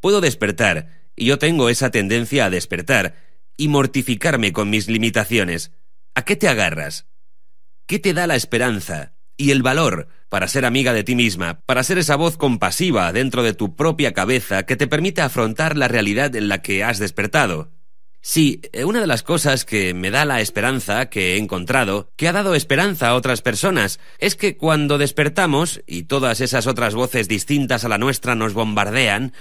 Puedo despertar, y yo tengo esa tendencia a despertar, y mortificarme con mis limitaciones. ¿A qué te agarras? ¿Qué te da la esperanza y el valor para ser amiga de ti misma, para ser esa voz compasiva dentro de tu propia cabeza que te permite afrontar la realidad en la que has despertado? Sí, una de las cosas que me da la esperanza que he encontrado, que ha dado esperanza a otras personas, es que cuando despertamos y todas esas otras voces distintas a la nuestra nos bombardean,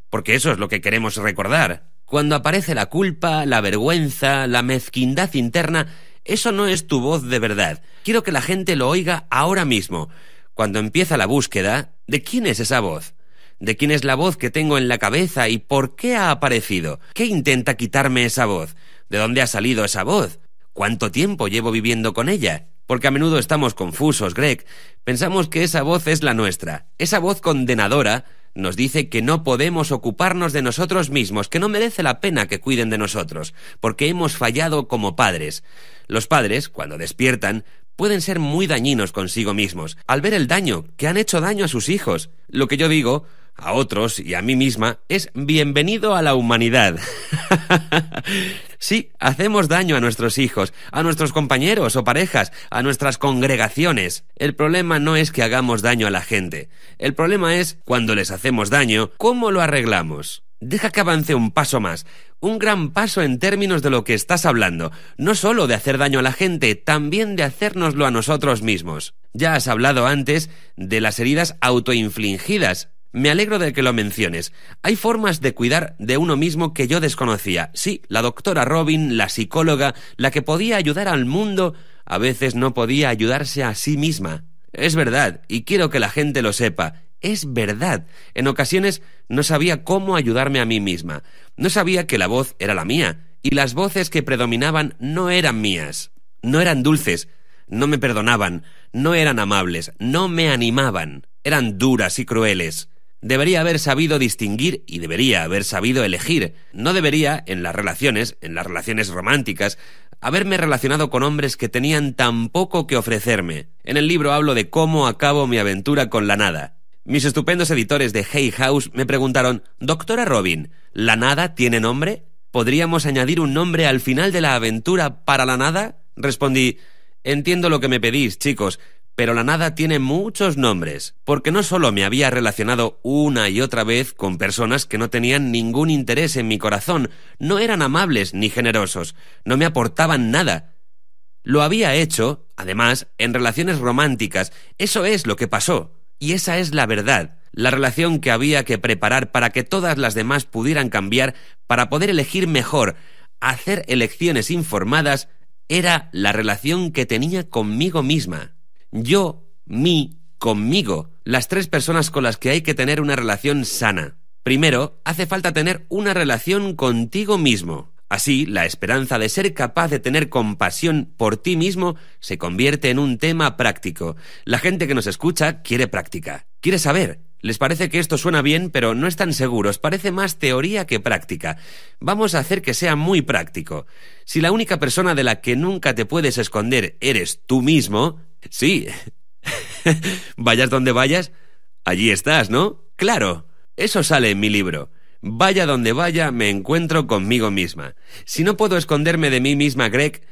porque eso es lo que queremos recordar, cuando aparece la culpa, la vergüenza, la mezquindad interna, eso no es tu voz de verdad. Quiero que la gente lo oiga ahora mismo. Cuando empieza la búsqueda, ¿de quién es esa voz? ¿De quién es la voz que tengo en la cabeza y por qué ha aparecido? ¿Qué intenta quitarme esa voz? ¿De dónde ha salido esa voz? ¿Cuánto tiempo llevo viviendo con ella? Porque a menudo estamos confusos, Greg. Pensamos que esa voz es la nuestra. Esa voz condenadora nos dice que no podemos ocuparnos de nosotros mismos, que no merece la pena que cuiden de nosotros, porque hemos fallado como padres. Los padres, cuando despiertan, pueden ser muy dañinos consigo mismos, al ver el daño, que han hecho daño a sus hijos. Lo que yo digo a otros y a mí misma es bienvenido a la humanidad. Sí, hacemos daño a nuestros hijos, a nuestros compañeros o parejas, a nuestras congregaciones. El problema no es que hagamos daño a la gente. El problema es, cuando les hacemos daño, ¿cómo lo arreglamos? Deja que avance un paso más, un gran paso en términos de lo que estás hablando, no solo de hacer daño a la gente, también de hacérnoslo a nosotros mismos. Ya has hablado antes de las heridas autoinfligidas. Me alegro de que lo menciones. Hay formas de cuidar de uno mismo que yo desconocía. Sí, la doctora Robin, la psicóloga, la que podía ayudar al mundo, a veces no podía ayudarse a sí misma. Es verdad, y quiero que la gente lo sepa. es verdad. En ocasiones no sabía cómo ayudarme a mí misma. No sabía que la voz era la mía, y las voces que predominaban no eran mías. No eran dulces, no me perdonaban, no eran amables, no me animaban. Eran duras y crueles. Debería haber sabido distinguir y debería haber sabido elegir. No debería, en las relaciones románticas, haberme relacionado con hombres que tenían tan poco que ofrecerme. En el libro hablo de cómo acabo mi aventura con la nada. Mis estupendos editores de Hay House me preguntaron: «Doctora Robin, ¿la nada tiene nombre? ¿Podríamos añadir un nombre al final de la aventura para la nada?» Respondí: «Entiendo lo que me pedís, chicos, pero la nada tiene muchos nombres, porque no solo me había relacionado una y otra vez con personas que no tenían ningún interés en mi corazón, no eran amables ni generosos, no me aportaban nada. Lo había hecho, además, en relaciones románticas. Eso es lo que pasó, y esa es la verdad. La relación que había que preparar para que todas las demás pudieran cambiar, para poder elegir mejor, hacer elecciones informadas, era la relación que tenía conmigo misma. Yo, conmigo, las 3 personas con las que hay que tener una relación sana. Primero, hace falta tener una relación contigo mismo. Así, la esperanza de ser capaz de tener compasión por ti mismo se convierte en un tema práctico. La gente que nos escucha quiere práctica, quiere saber. Les parece que esto suena bien, pero no están seguros. Parece más teoría que práctica. Vamos a hacer que sea muy práctico. Si la única persona de la que nunca te puedes esconder eres tú mismo... Sí. Vayas donde vayas, allí estás, ¿no? Claro, eso sale en mi libro. Vaya donde vaya, me encuentro conmigo misma. Si no puedo esconderme de mí misma, Greg,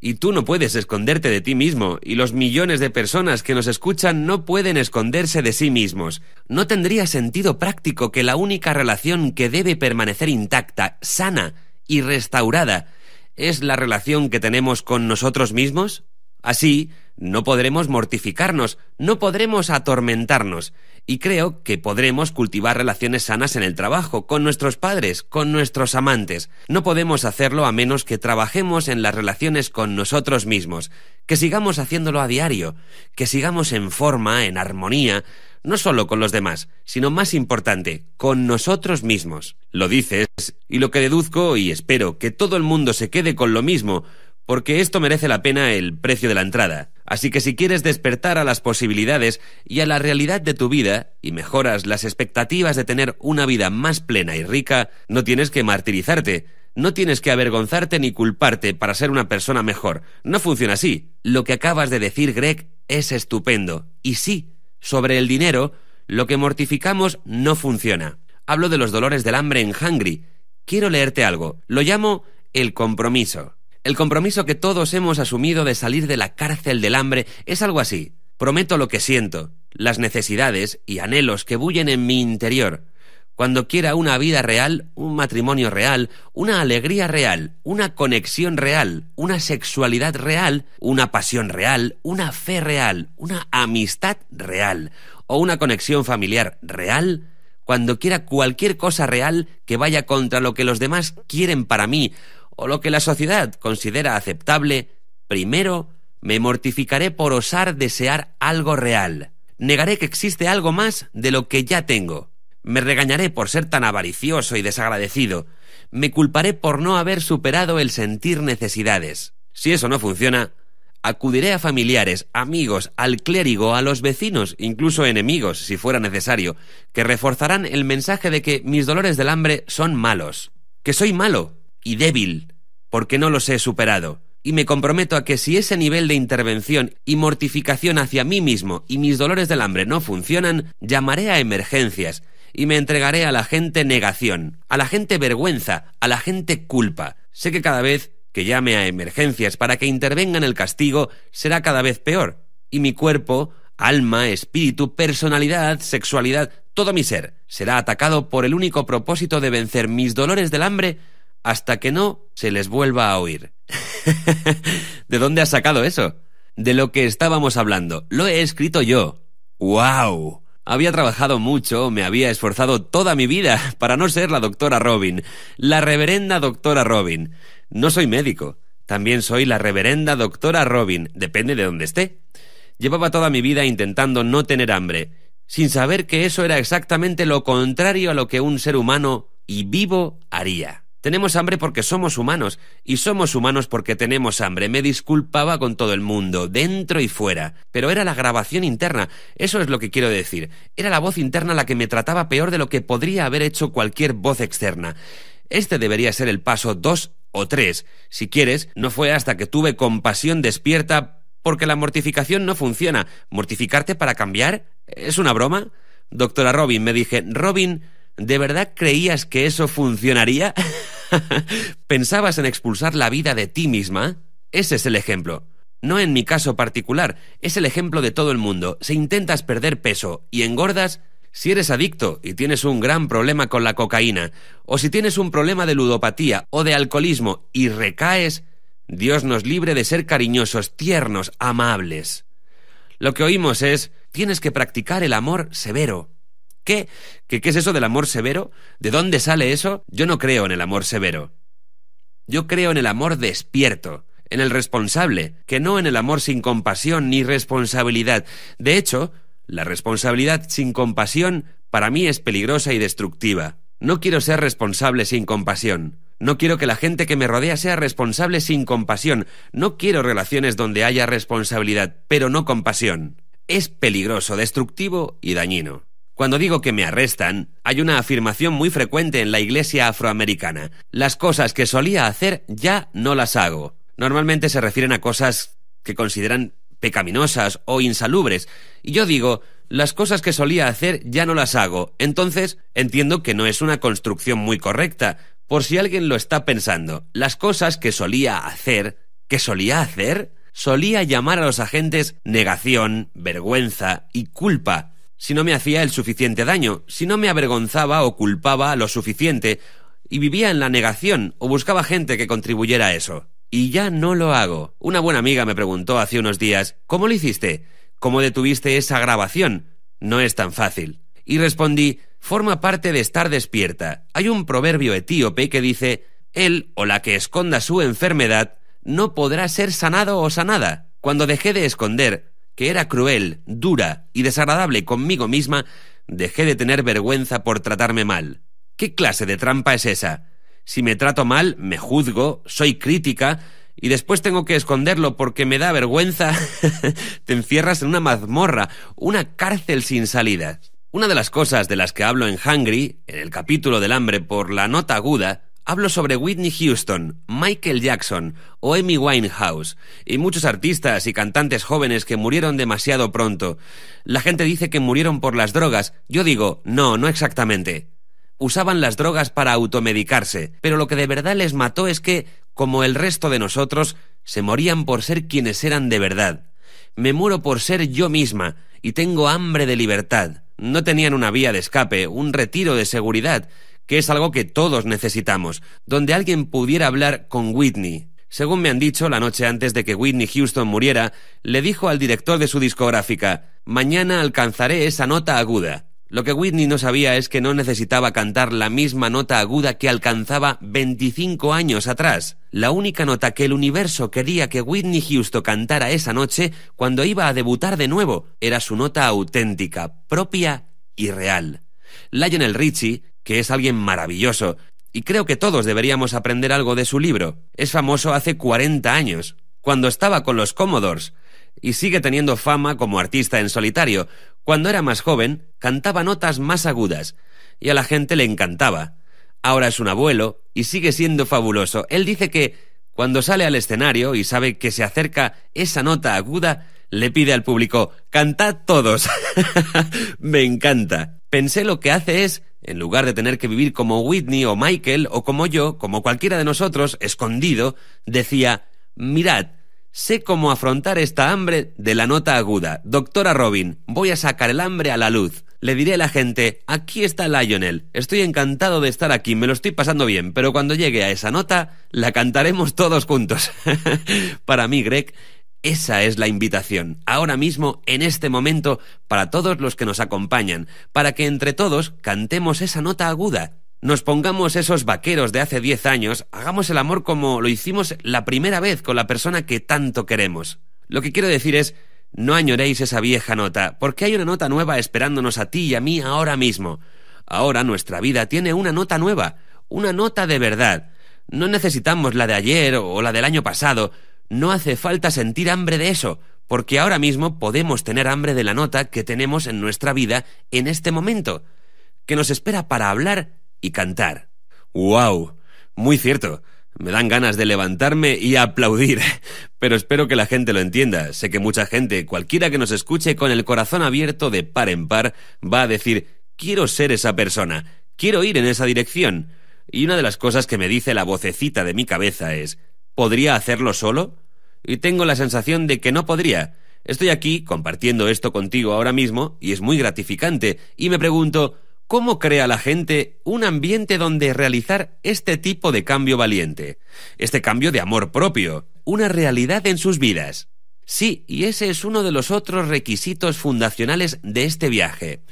y tú no puedes esconderte de ti mismo, y los millones de personas que nos escuchan no pueden esconderse de sí mismos, ¿no tendría sentido práctico que la única relación que debe permanecer intacta, sana y restaurada es la relación que tenemos con nosotros mismos? Así, no podremos mortificarnos, no podremos atormentarnos, y creo que podremos cultivar relaciones sanas en el trabajo, con nuestros padres, con nuestros amantes. No podemos hacerlo a menos que trabajemos en las relaciones con nosotros mismos, que sigamos haciéndolo a diario, que sigamos en forma, en armonía, no solo con los demás, sino más importante, con nosotros mismos. Lo dices, y lo que deduzco, y espero que todo el mundo se quede con lo mismo, porque esto merece la pena el precio de la entrada. Así que si quieres despertar a las posibilidades y a la realidad de tu vida y mejoras las expectativas de tener una vida más plena y rica, no tienes que martirizarte, no tienes que avergonzarte ni culparte para ser una persona mejor. No funciona así. Lo que acabas de decir, Greg, es estupendo. Y sí, sobre el dinero, lo que mortificamos no funciona. Hablo de los dolores del hambre en Hungry. Quiero leerte algo. Lo llamo el compromiso. El compromiso que todos hemos asumido de salir de la cárcel del hambre es algo así. Prometo lo que siento, las necesidades y anhelos que bullen en mi interior. Cuando quiera una vida real, un matrimonio real, una alegría real, una conexión real, una sexualidad real, una pasión real, una fe real, una amistad real o una conexión familiar real, cuando quiera cualquier cosa real que vaya contra lo que los demás quieren para mí o lo que la sociedad considera aceptable, primero me mortificaré por osar desear algo real. Negaré que existe algo más de lo que ya tengo. Me regañaré por ser tan avaricioso y desagradecido. Me culparé por no haber superado el sentir necesidades. Si eso no funciona, acudiré a familiares, amigos, al clérigo, a los vecinos, incluso enemigos, si fuera necesario, que reforzarán el mensaje de que mis dolores del hambre son malos, que soy malo y débil, porque no los he superado. Y me comprometo a que si ese nivel de intervención y mortificación hacia mí mismo y mis dolores del hambre no funcionan, llamaré a emergencias y me entregaré a la gente negación, a la gente vergüenza, a la gente culpa. Sé que cada vez que llame a emergencias para que intervengan el castigo, será cada vez peor. Y mi cuerpo, alma, espíritu, personalidad, sexualidad, todo mi ser, será atacado por el único propósito de vencer mis dolores del hambre hasta que no se les vuelva a oír. ¿De dónde has sacado eso? De lo que estábamos hablando. Lo he escrito yo. ¡Guau! Había trabajado mucho, me había esforzado toda mi vida para no ser la doctora Robin, la reverenda doctora Robin. No soy médico, también soy la reverenda doctora Robin, depende de dónde esté. Llevaba toda mi vida intentando no tener hambre. sin saber que eso era exactamente lo contrario a lo que un ser humano y vivo haría. Tenemos hambre porque somos humanos, y somos humanos porque tenemos hambre. Me disculpaba con todo el mundo, dentro y fuera, pero era la grabación interna, eso es lo que quiero decir. Era la voz interna la que me trataba peor de lo que podría haber hecho cualquier voz externa. Este debería ser el paso 2 o 3. Si quieres, no fue hasta que tuve compasión despierta, porque la mortificación no funciona. ¿Mortificarte para cambiar? ¿Es una broma? Doctora Robin, me dije, Robin, ¿de verdad creías que eso funcionaría? ¿Pensabas en expulsar la vida de ti misma? Ese es el ejemplo. No en mi caso particular, es el ejemplo de todo el mundo. Si intentas perder peso y engordas, si eres adicto y tienes un gran problema con la cocaína, o si tienes un problema de ludopatía o de alcoholismo y recaes, Dios nos libre de ser cariñosos, tiernos, amables. Lo que oímos es, tienes que practicar el amor severo. ¿Qué? ¿Qué es eso del amor severo? ¿De dónde sale eso? Yo no creo en el amor severo. Yo creo en el amor despierto, en el responsable, que no en el amor sin compasión ni responsabilidad. De hecho, la responsabilidad sin compasión para mí es peligrosa y destructiva. No quiero ser responsable sin compasión. No quiero que la gente que me rodea sea responsable sin compasión. No quiero relaciones donde haya responsabilidad, pero no compasión. Es peligroso, destructivo y dañino. Cuando digo que me arrestan, hay una afirmación muy frecuente en la iglesia afroamericana. Las cosas que solía hacer ya no las hago. Normalmente se refieren a cosas que consideran pecaminosas o insalubres. Y yo digo, las cosas que solía hacer ya no las hago. Entonces, entiendo que no es una construcción muy correcta. Por si alguien lo está pensando, las cosas que solía hacer, solía llamar a los agentes negación, vergüenza y culpa. Si no me hacía el suficiente daño, si no me avergonzaba o culpaba lo suficiente, y vivía en la negación o buscaba gente que contribuyera a eso. Y ya no lo hago. Una buena amiga me preguntó hace unos días, ¿cómo lo hiciste? ¿Cómo detuviste esa grabación? No es tan fácil. Y respondí, forma parte de estar despierta. Hay un proverbio etíope que dice, él o la que esconda su enfermedad no podrá ser sanado o sanada. Cuando dejé de esconder que era cruel, dura y desagradable conmigo misma, dejé de tener vergüenza por tratarme mal. ¿Qué clase de trampa es esa? Si me trato mal, me juzgo, soy crítica, y después tengo que esconderlo porque me da vergüenza. Te encierras en una mazmorra, una cárcel sin salida. Una de las cosas de las que hablo en Hungry, en el capítulo del hambre por la nota aguda, hablo sobre Whitney Houston, Michael Jackson o Amy Winehouse y muchos artistas y cantantes jóvenes que murieron demasiado pronto. La gente dice que murieron por las drogas. Yo digo, no exactamente. Usaban las drogas para automedicarse, pero lo que de verdad les mató es que, como el resto de nosotros, se morían por ser quienes eran de verdad. Me muero por ser yo misma y tengo hambre de libertad. No tenían una vía de escape, un retiro de seguridad, que es algo que todos necesitamos, donde alguien pudiera hablar con Whitney. Según me han dicho, la noche antes de que Whitney Houston muriera, le dijo al director de su discográfica, «Mañana alcanzaré esa nota aguda». Lo que Whitney no sabía es que no necesitaba cantar la misma nota aguda que alcanzaba 25 años atrás. La única nota que el universo quería que Whitney Houston cantara esa noche, cuando iba a debutar de nuevo, era su nota auténtica, propia y real. Lionel Richie, que es alguien maravilloso, y creo que todos deberíamos aprender algo de su libro, es famoso hace 40 años, cuando estaba con los Commodores, y sigue teniendo fama como artista en solitario. Cuando era más joven, cantaba notas más agudas, y a la gente le encantaba. Ahora es un abuelo, y sigue siendo fabuloso. Él dice que, cuando sale al escenario y sabe que se acerca esa nota aguda, le pide al público, «¡Cantad todos!». Me encanta. Pensé lo que hace es, en lugar de tener que vivir como Whitney o Michael o como yo, como cualquiera de nosotros, escondido, decía, «Mirad, sé cómo afrontar esta hambre de la nota aguda. Doctora Robin, voy a sacar el hambre a la luz. Le diré a la gente, aquí está Lionel, estoy encantado de estar aquí, me lo estoy pasando bien, pero cuando llegue a esa nota, la cantaremos todos juntos». Para mí, Greg, esa es la invitación, ahora mismo, en este momento, para todos los que nos acompañan, para que entre todos cantemos esa nota aguda. Nos pongamos esos vaqueros de hace 10 años, hagamos el amor como lo hicimos la primera vez con la persona que tanto queremos. Lo que quiero decir es, No añoréis esa vieja nota, porque hay una nota nueva esperándonos a ti y a mí ahora mismo. Ahora nuestra vida tiene una nota nueva, una nota de verdad. No necesitamos la de ayer o la del año pasado. No hace falta sentir hambre de eso, porque ahora mismo podemos tener hambre de la nota que tenemos en nuestra vida en este momento, que nos espera para hablar y cantar. ¡Guau! Muy cierto. Me dan ganas de levantarme y aplaudir, pero espero que la gente lo entienda. Sé que mucha gente, cualquiera que nos escuche con el corazón abierto de par en par, va a decir: quiero ser esa persona, quiero ir en esa dirección. Y una de las cosas que me dice la vocecita de mi cabeza es: ¿podría hacerlo solo? Y tengo la sensación de que no podría. Estoy aquí compartiendo esto contigo ahora mismo y es muy gratificante, y me pregunto: ¿cómo crea la gente un ambiente donde realizar este tipo de cambio valiente? Este cambio de amor propio, una realidad en sus vidas. Sí, y ese es uno de los otros requisitos fundacionales de este viaje.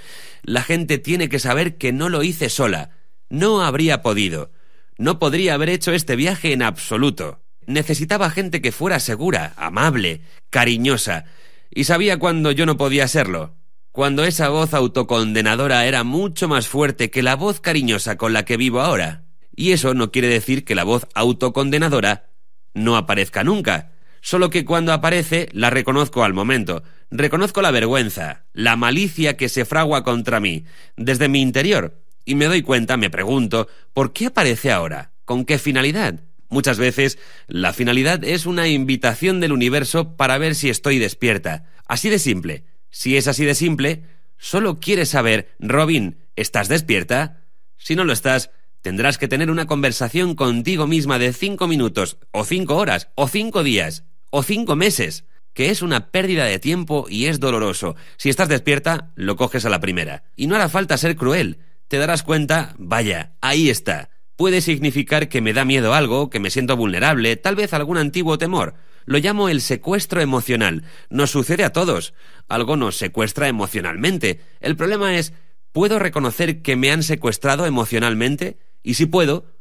La gente tiene que saber que no lo hice sola. No habría podido. No podría haber hecho este viaje en absoluto. Necesitaba gente que fuera segura, amable, cariñosa. Y sabía cuando yo no podía serlo. Cuando esa voz autocondenadora era mucho más fuerte que la voz cariñosa con la que vivo ahora. Y eso no quiere decir que la voz autocondenadora no aparezca nunca. Solo que cuando aparece, la reconozco al momento. Reconozco la vergüenza, la malicia que se fragua contra mí, desde mi interior. Y me doy cuenta, me pregunto, ¿por qué aparece ahora? ¿Con qué finalidad? Muchas veces, la finalidad es una invitación del universo para ver si estoy despierta. Así de simple. Si es así de simple, solo quieres saber: Robin, ¿estás despierta? Si no lo estás, tendrás que tener una conversación contigo misma de 5 minutos, o 5 horas, o 5 días, o 5 meses, que es una pérdida de tiempo y es doloroso. Si estás despierta, lo coges a la primera. Y no hará falta ser cruel. Te darás cuenta: vaya, ahí está. Puede significar que me da miedo algo, que me siento vulnerable, tal vez algún antiguo temor. Lo llamo el secuestro emocional. Nos sucede a todos. Algo nos secuestra emocionalmente. El problema es: ¿puedo reconocer que me han secuestrado emocionalmente? Y si puedo,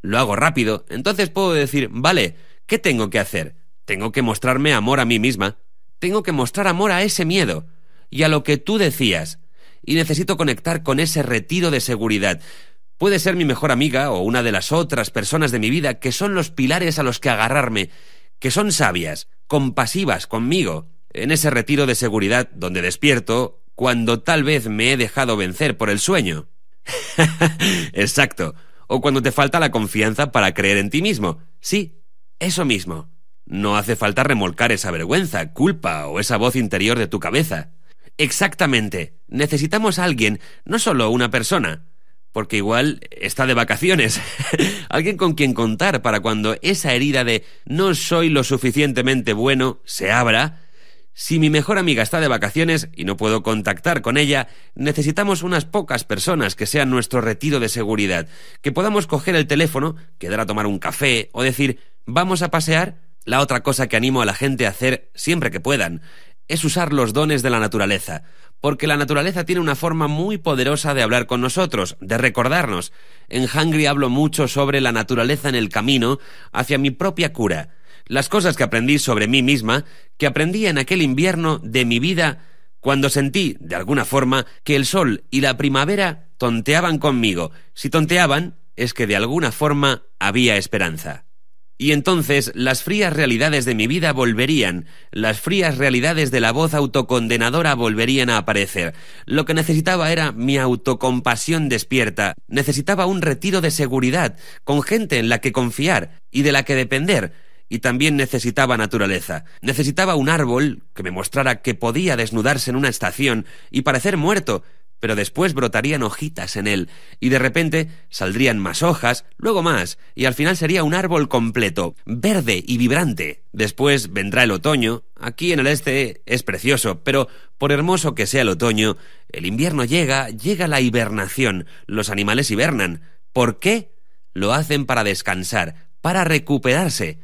lo hago rápido. Entonces puedo decir: vale, ¿qué tengo que hacer? Tengo que mostrarme amor a mí misma. Tengo que mostrar amor a ese miedo y a lo que tú decías. Y necesito conectar con ese retiro de seguridad. Puede ser mi mejor amiga o una de las otras personas de mi vida que son los pilares a los que agarrarme, que son sabias, compasivas conmigo, en ese retiro de seguridad donde despierto cuando tal vez me he dejado vencer por el sueño. Exacto. O cuando te falta la confianza para creer en ti mismo. Sí, eso mismo. No hace falta remolcar esa vergüenza, culpa o esa voz interior de tu cabeza. Exactamente. Necesitamos a alguien, no solo una persona, porque igual está de vacaciones. Alguien con quien contar para cuando esa herida de no soy lo suficientemente bueno se abra. Si mi mejor amiga está de vacaciones y no puedo contactar con ella, necesitamos unas pocas personas que sean nuestro retiro de seguridad, que podamos coger el teléfono, quedar a tomar un café o decir: ¿vamos a pasear? La otra cosa que animo a la gente a hacer siempre que puedan es usar los dones de la naturaleza, porque la naturaleza tiene una forma muy poderosa de hablar con nosotros, de recordarnos. En Hungry hablo mucho sobre la naturaleza en el camino hacia mi propia cura. Las cosas que aprendí sobre mí misma, que aprendí en aquel invierno de mi vida, cuando sentí, de alguna forma, que el sol y la primavera tonteaban conmigo. Si tonteaban, es que de alguna forma había esperanza. Y entonces las frías realidades de mi vida volverían, las frías realidades de la voz autocondenadora volverían a aparecer. Lo que necesitaba era mi autocompasión despierta. Necesitaba un retiro de seguridad, con gente en la que confiar y de la que depender. Y también necesitaba naturaleza. Necesitaba un árbol que me mostrara que podía desnudarse en una estación y parecer muerto, pero después brotarían hojitas en él, y de repente saldrían más hojas, luego más, y al final sería un árbol completo, verde y vibrante. Después vendrá el otoño. Aquí en el este es precioso, pero por hermoso que sea el otoño, el invierno llega la hibernación. Los animales hibernan. ¿Por qué? Lo hacen para descansar, para recuperarse.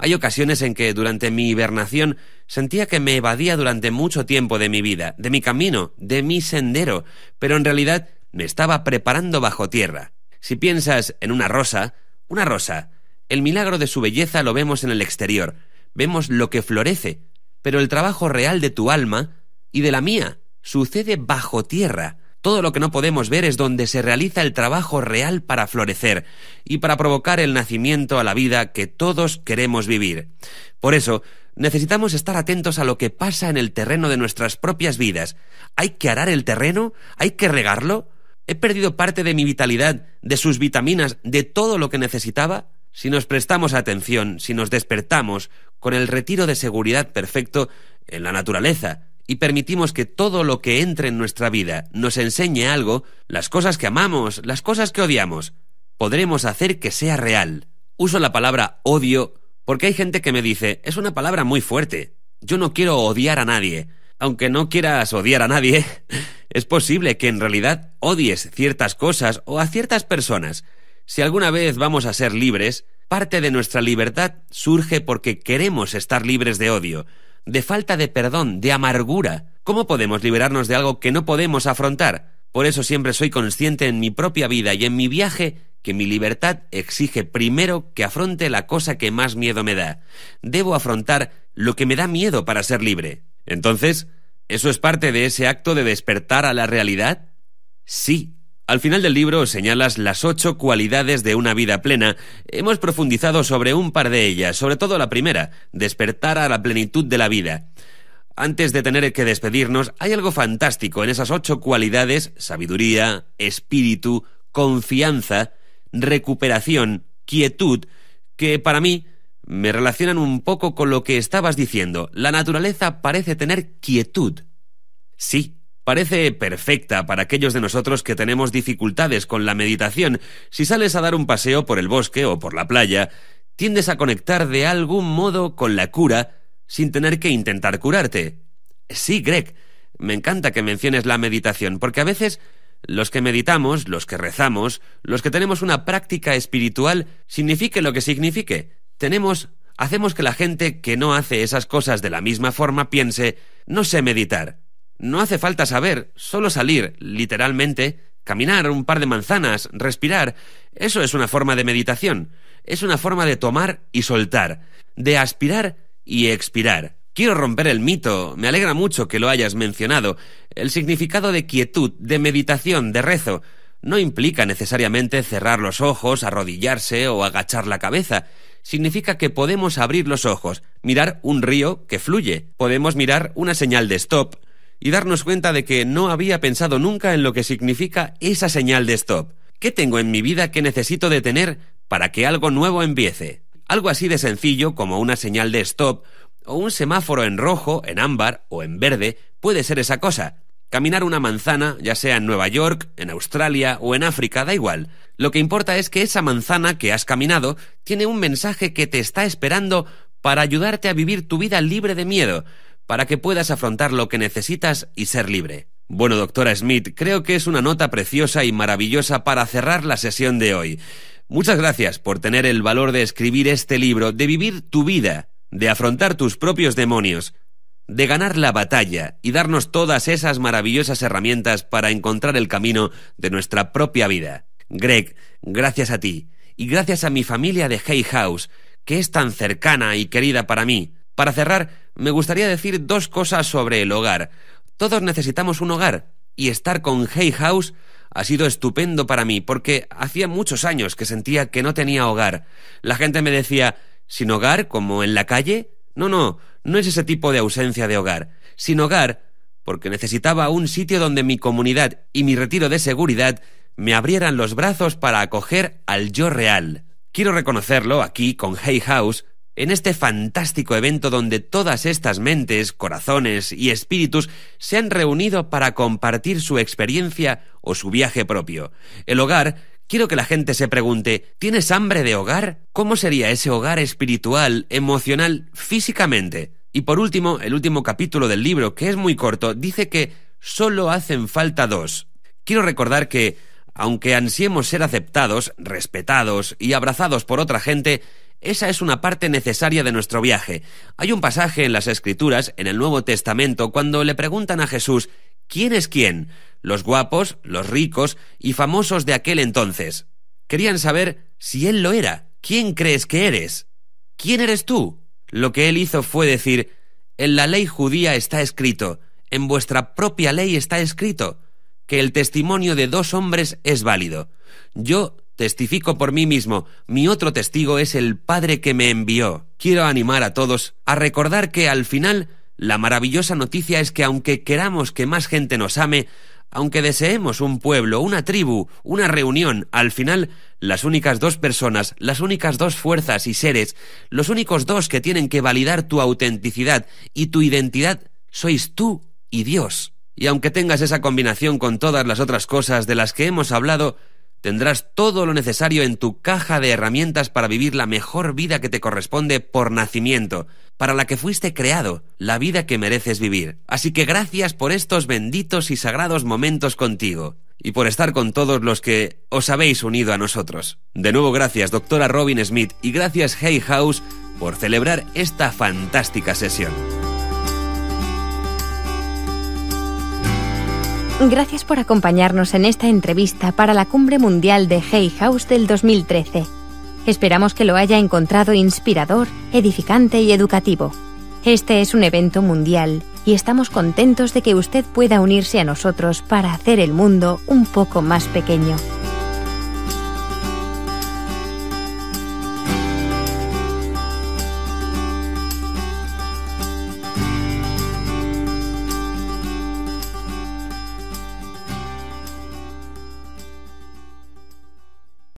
Hay ocasiones en que durante mi hibernación sentía que me evadía durante mucho tiempo de mi vida, de mi camino, de mi sendero, pero en realidad me estaba preparando bajo tierra. Si piensas en una rosa, el milagro de su belleza lo vemos en el exterior. Vemos lo que florece, pero el trabajo real de tu alma y de la mía sucede bajo tierra. Todo lo que no podemos ver es donde se realiza el trabajo real para florecer y para provocar el nacimiento a la vida que todos queremos vivir. Por eso, necesitamos estar atentos a lo que pasa en el terreno de nuestras propias vidas. ¿Hay que arar el terreno? ¿Hay que regarlo? ¿He perdido parte de mi vitalidad, de sus vitaminas, de todo lo que necesitaba? Si nos prestamos atención, si nos despertamos con el retiro de seguridad perfecto en la naturaleza y permitimos que todo lo que entre en nuestra vida nos enseñe algo, las cosas que amamos, las cosas que odiamos, podremos hacer que sea real. Uso la palabra odio porque hay gente que me dice, es una palabra muy fuerte, yo no quiero odiar a nadie. Aunque no quieras odiar a nadie, es posible que en realidad odies ciertas cosas o a ciertas personas. Si alguna vez vamos a ser libres, parte de nuestra libertad surge porque queremos estar libres de odio, de falta de perdón, de amargura. ¿Cómo podemos liberarnos de algo que no podemos afrontar? Por eso siempre soy consciente en mi propia vida y en mi viaje que mi libertad exige primero que afronte la cosa que más miedo me da. Debo afrontar lo que me da miedo para ser libre. Entonces, ¿eso es parte de ese acto de despertar a la realidad? Sí. Al final del libro señalas las 8 cualidades de una vida plena. Hemos profundizado sobre un par de ellas, sobre todo la primera, despertar a la plenitud de la vida. Antes de tener que despedirnos, hay algo fantástico en esas 8 cualidades: sabiduría, espíritu, confianza, recuperación, quietud, que para mí me relacionan un poco con lo que estabas diciendo. La naturaleza parece tener quietud. Sí, parece perfecta para aquellos de nosotros que tenemos dificultades con la meditación. Si sales a dar un paseo por el bosque o por la playa, tiendes a conectar de algún modo con la cura sin tener que intentar curarte. Sí, Greg, me encanta que menciones la meditación, porque a veces los que meditamos, los que rezamos, los que tenemos una práctica espiritual, signifique lo que signifique, hacemos que la gente que no hace esas cosas de la misma forma piense, no sé meditar. No hace falta saber, solo salir, literalmente, caminar un par de manzanas, respirar. Eso es una forma de meditación. Es una forma de tomar y soltar, de aspirar y expirar. Quiero romper el mito, me alegra mucho que lo hayas mencionado. El significado de quietud, de meditación, de rezo, no implica necesariamente cerrar los ojos, arrodillarse o agachar la cabeza. Significa que podemos abrir los ojos, mirar un río que fluye, podemos mirar una señal de stop y darnos cuenta de que no había pensado nunca en lo que significa esa señal de stop. ¿Qué tengo en mi vida que necesito detener para que algo nuevo empiece? Algo así de sencillo como una señal de stop o un semáforo en rojo, en ámbar o en verde puede ser esa cosa. Caminar una manzana, ya sea en Nueva York, en Australia o en África, da igual. Lo que importa es que esa manzana que has caminado tiene un mensaje que te está esperando para ayudarte a vivir tu vida libre de miedo, para que puedas afrontar lo que necesitas y ser libre. Bueno, doctora Smith, creo que es una nota preciosa y maravillosa para cerrar la sesión de hoy. Muchas gracias por tener el valor de escribir este libro, de vivir tu vida, de afrontar tus propios demonios, de ganar la batalla y darnos todas esas maravillosas herramientas para encontrar el camino de nuestra propia vida. Greg, gracias a ti y gracias a mi familia de Hay House, que es tan cercana y querida para mí. Para cerrar, me gustaría decir 2 cosas sobre el hogar. Todos necesitamos un hogar y estar con Hay House ha sido estupendo para mí porque hacía muchos años que sentía que no tenía hogar. La gente me decía, ¿sin hogar como en la calle? No es ese tipo de ausencia de hogar. Sin hogar, porque necesitaba un sitio donde mi comunidad y mi retiro de seguridad me abrieran los brazos para acoger al yo real. Quiero reconocerlo aquí con Hay House, en este fantástico evento donde todas estas mentes, corazones y espíritus se han reunido para compartir su experiencia o su viaje propio. El hogar, quiero que la gente se pregunte, ¿tienes hambre de hogar? ¿Cómo sería ese hogar espiritual, emocional, físicamente? Y por último, el último capítulo del libro, que es muy corto, dice que solo hacen falta 2. Quiero recordar que, aunque ansiemos ser aceptados, respetados y abrazados por otra gente, esa es una parte necesaria de nuestro viaje. Hay un pasaje en las Escrituras, en el Nuevo Testamento, cuando le preguntan a Jesús, ¿quién es quién? Los guapos, los ricos y famosos de aquel entonces. Querían saber si él lo era. ¿Quién crees que eres? ¿Quién eres tú? Lo que él hizo fue decir, En la ley judía está escrito, en vuestra propia ley está escrito, que el testimonio de 2 hombres es válido. Yo testifico por mí mismo, mi otro testigo es el Padre que me envió. Quiero animar a todos a recordar que al final la maravillosa noticia es que aunque queramos que más gente nos ame, aunque deseemos un pueblo, una tribu, una reunión, al final las únicas 2 personas, las únicas 2 fuerzas y seres, los únicos 2 que tienen que validar tu autenticidad y tu identidad, sois tú y Dios. Y aunque tengas esa combinación con todas las otras cosas de las que hemos hablado, tendrás todo lo necesario en tu caja de herramientas para vivir la mejor vida que te corresponde por nacimiento, para la que fuiste creado, la vida que mereces vivir. Así que gracias por estos benditos y sagrados momentos contigo, y por estar con todos los que os habéis unido a nosotros. De nuevo gracias, doctora Robin Smith, y gracias Hay House por celebrar esta fantástica sesión. Gracias por acompañarnos en esta entrevista para la Cumbre Mundial de Hay House del 2013. Esperamos que lo haya encontrado inspirador, edificante y educativo. Este es un evento mundial y estamos contentos de que usted pueda unirse a nosotros para hacer el mundo un poco más pequeño.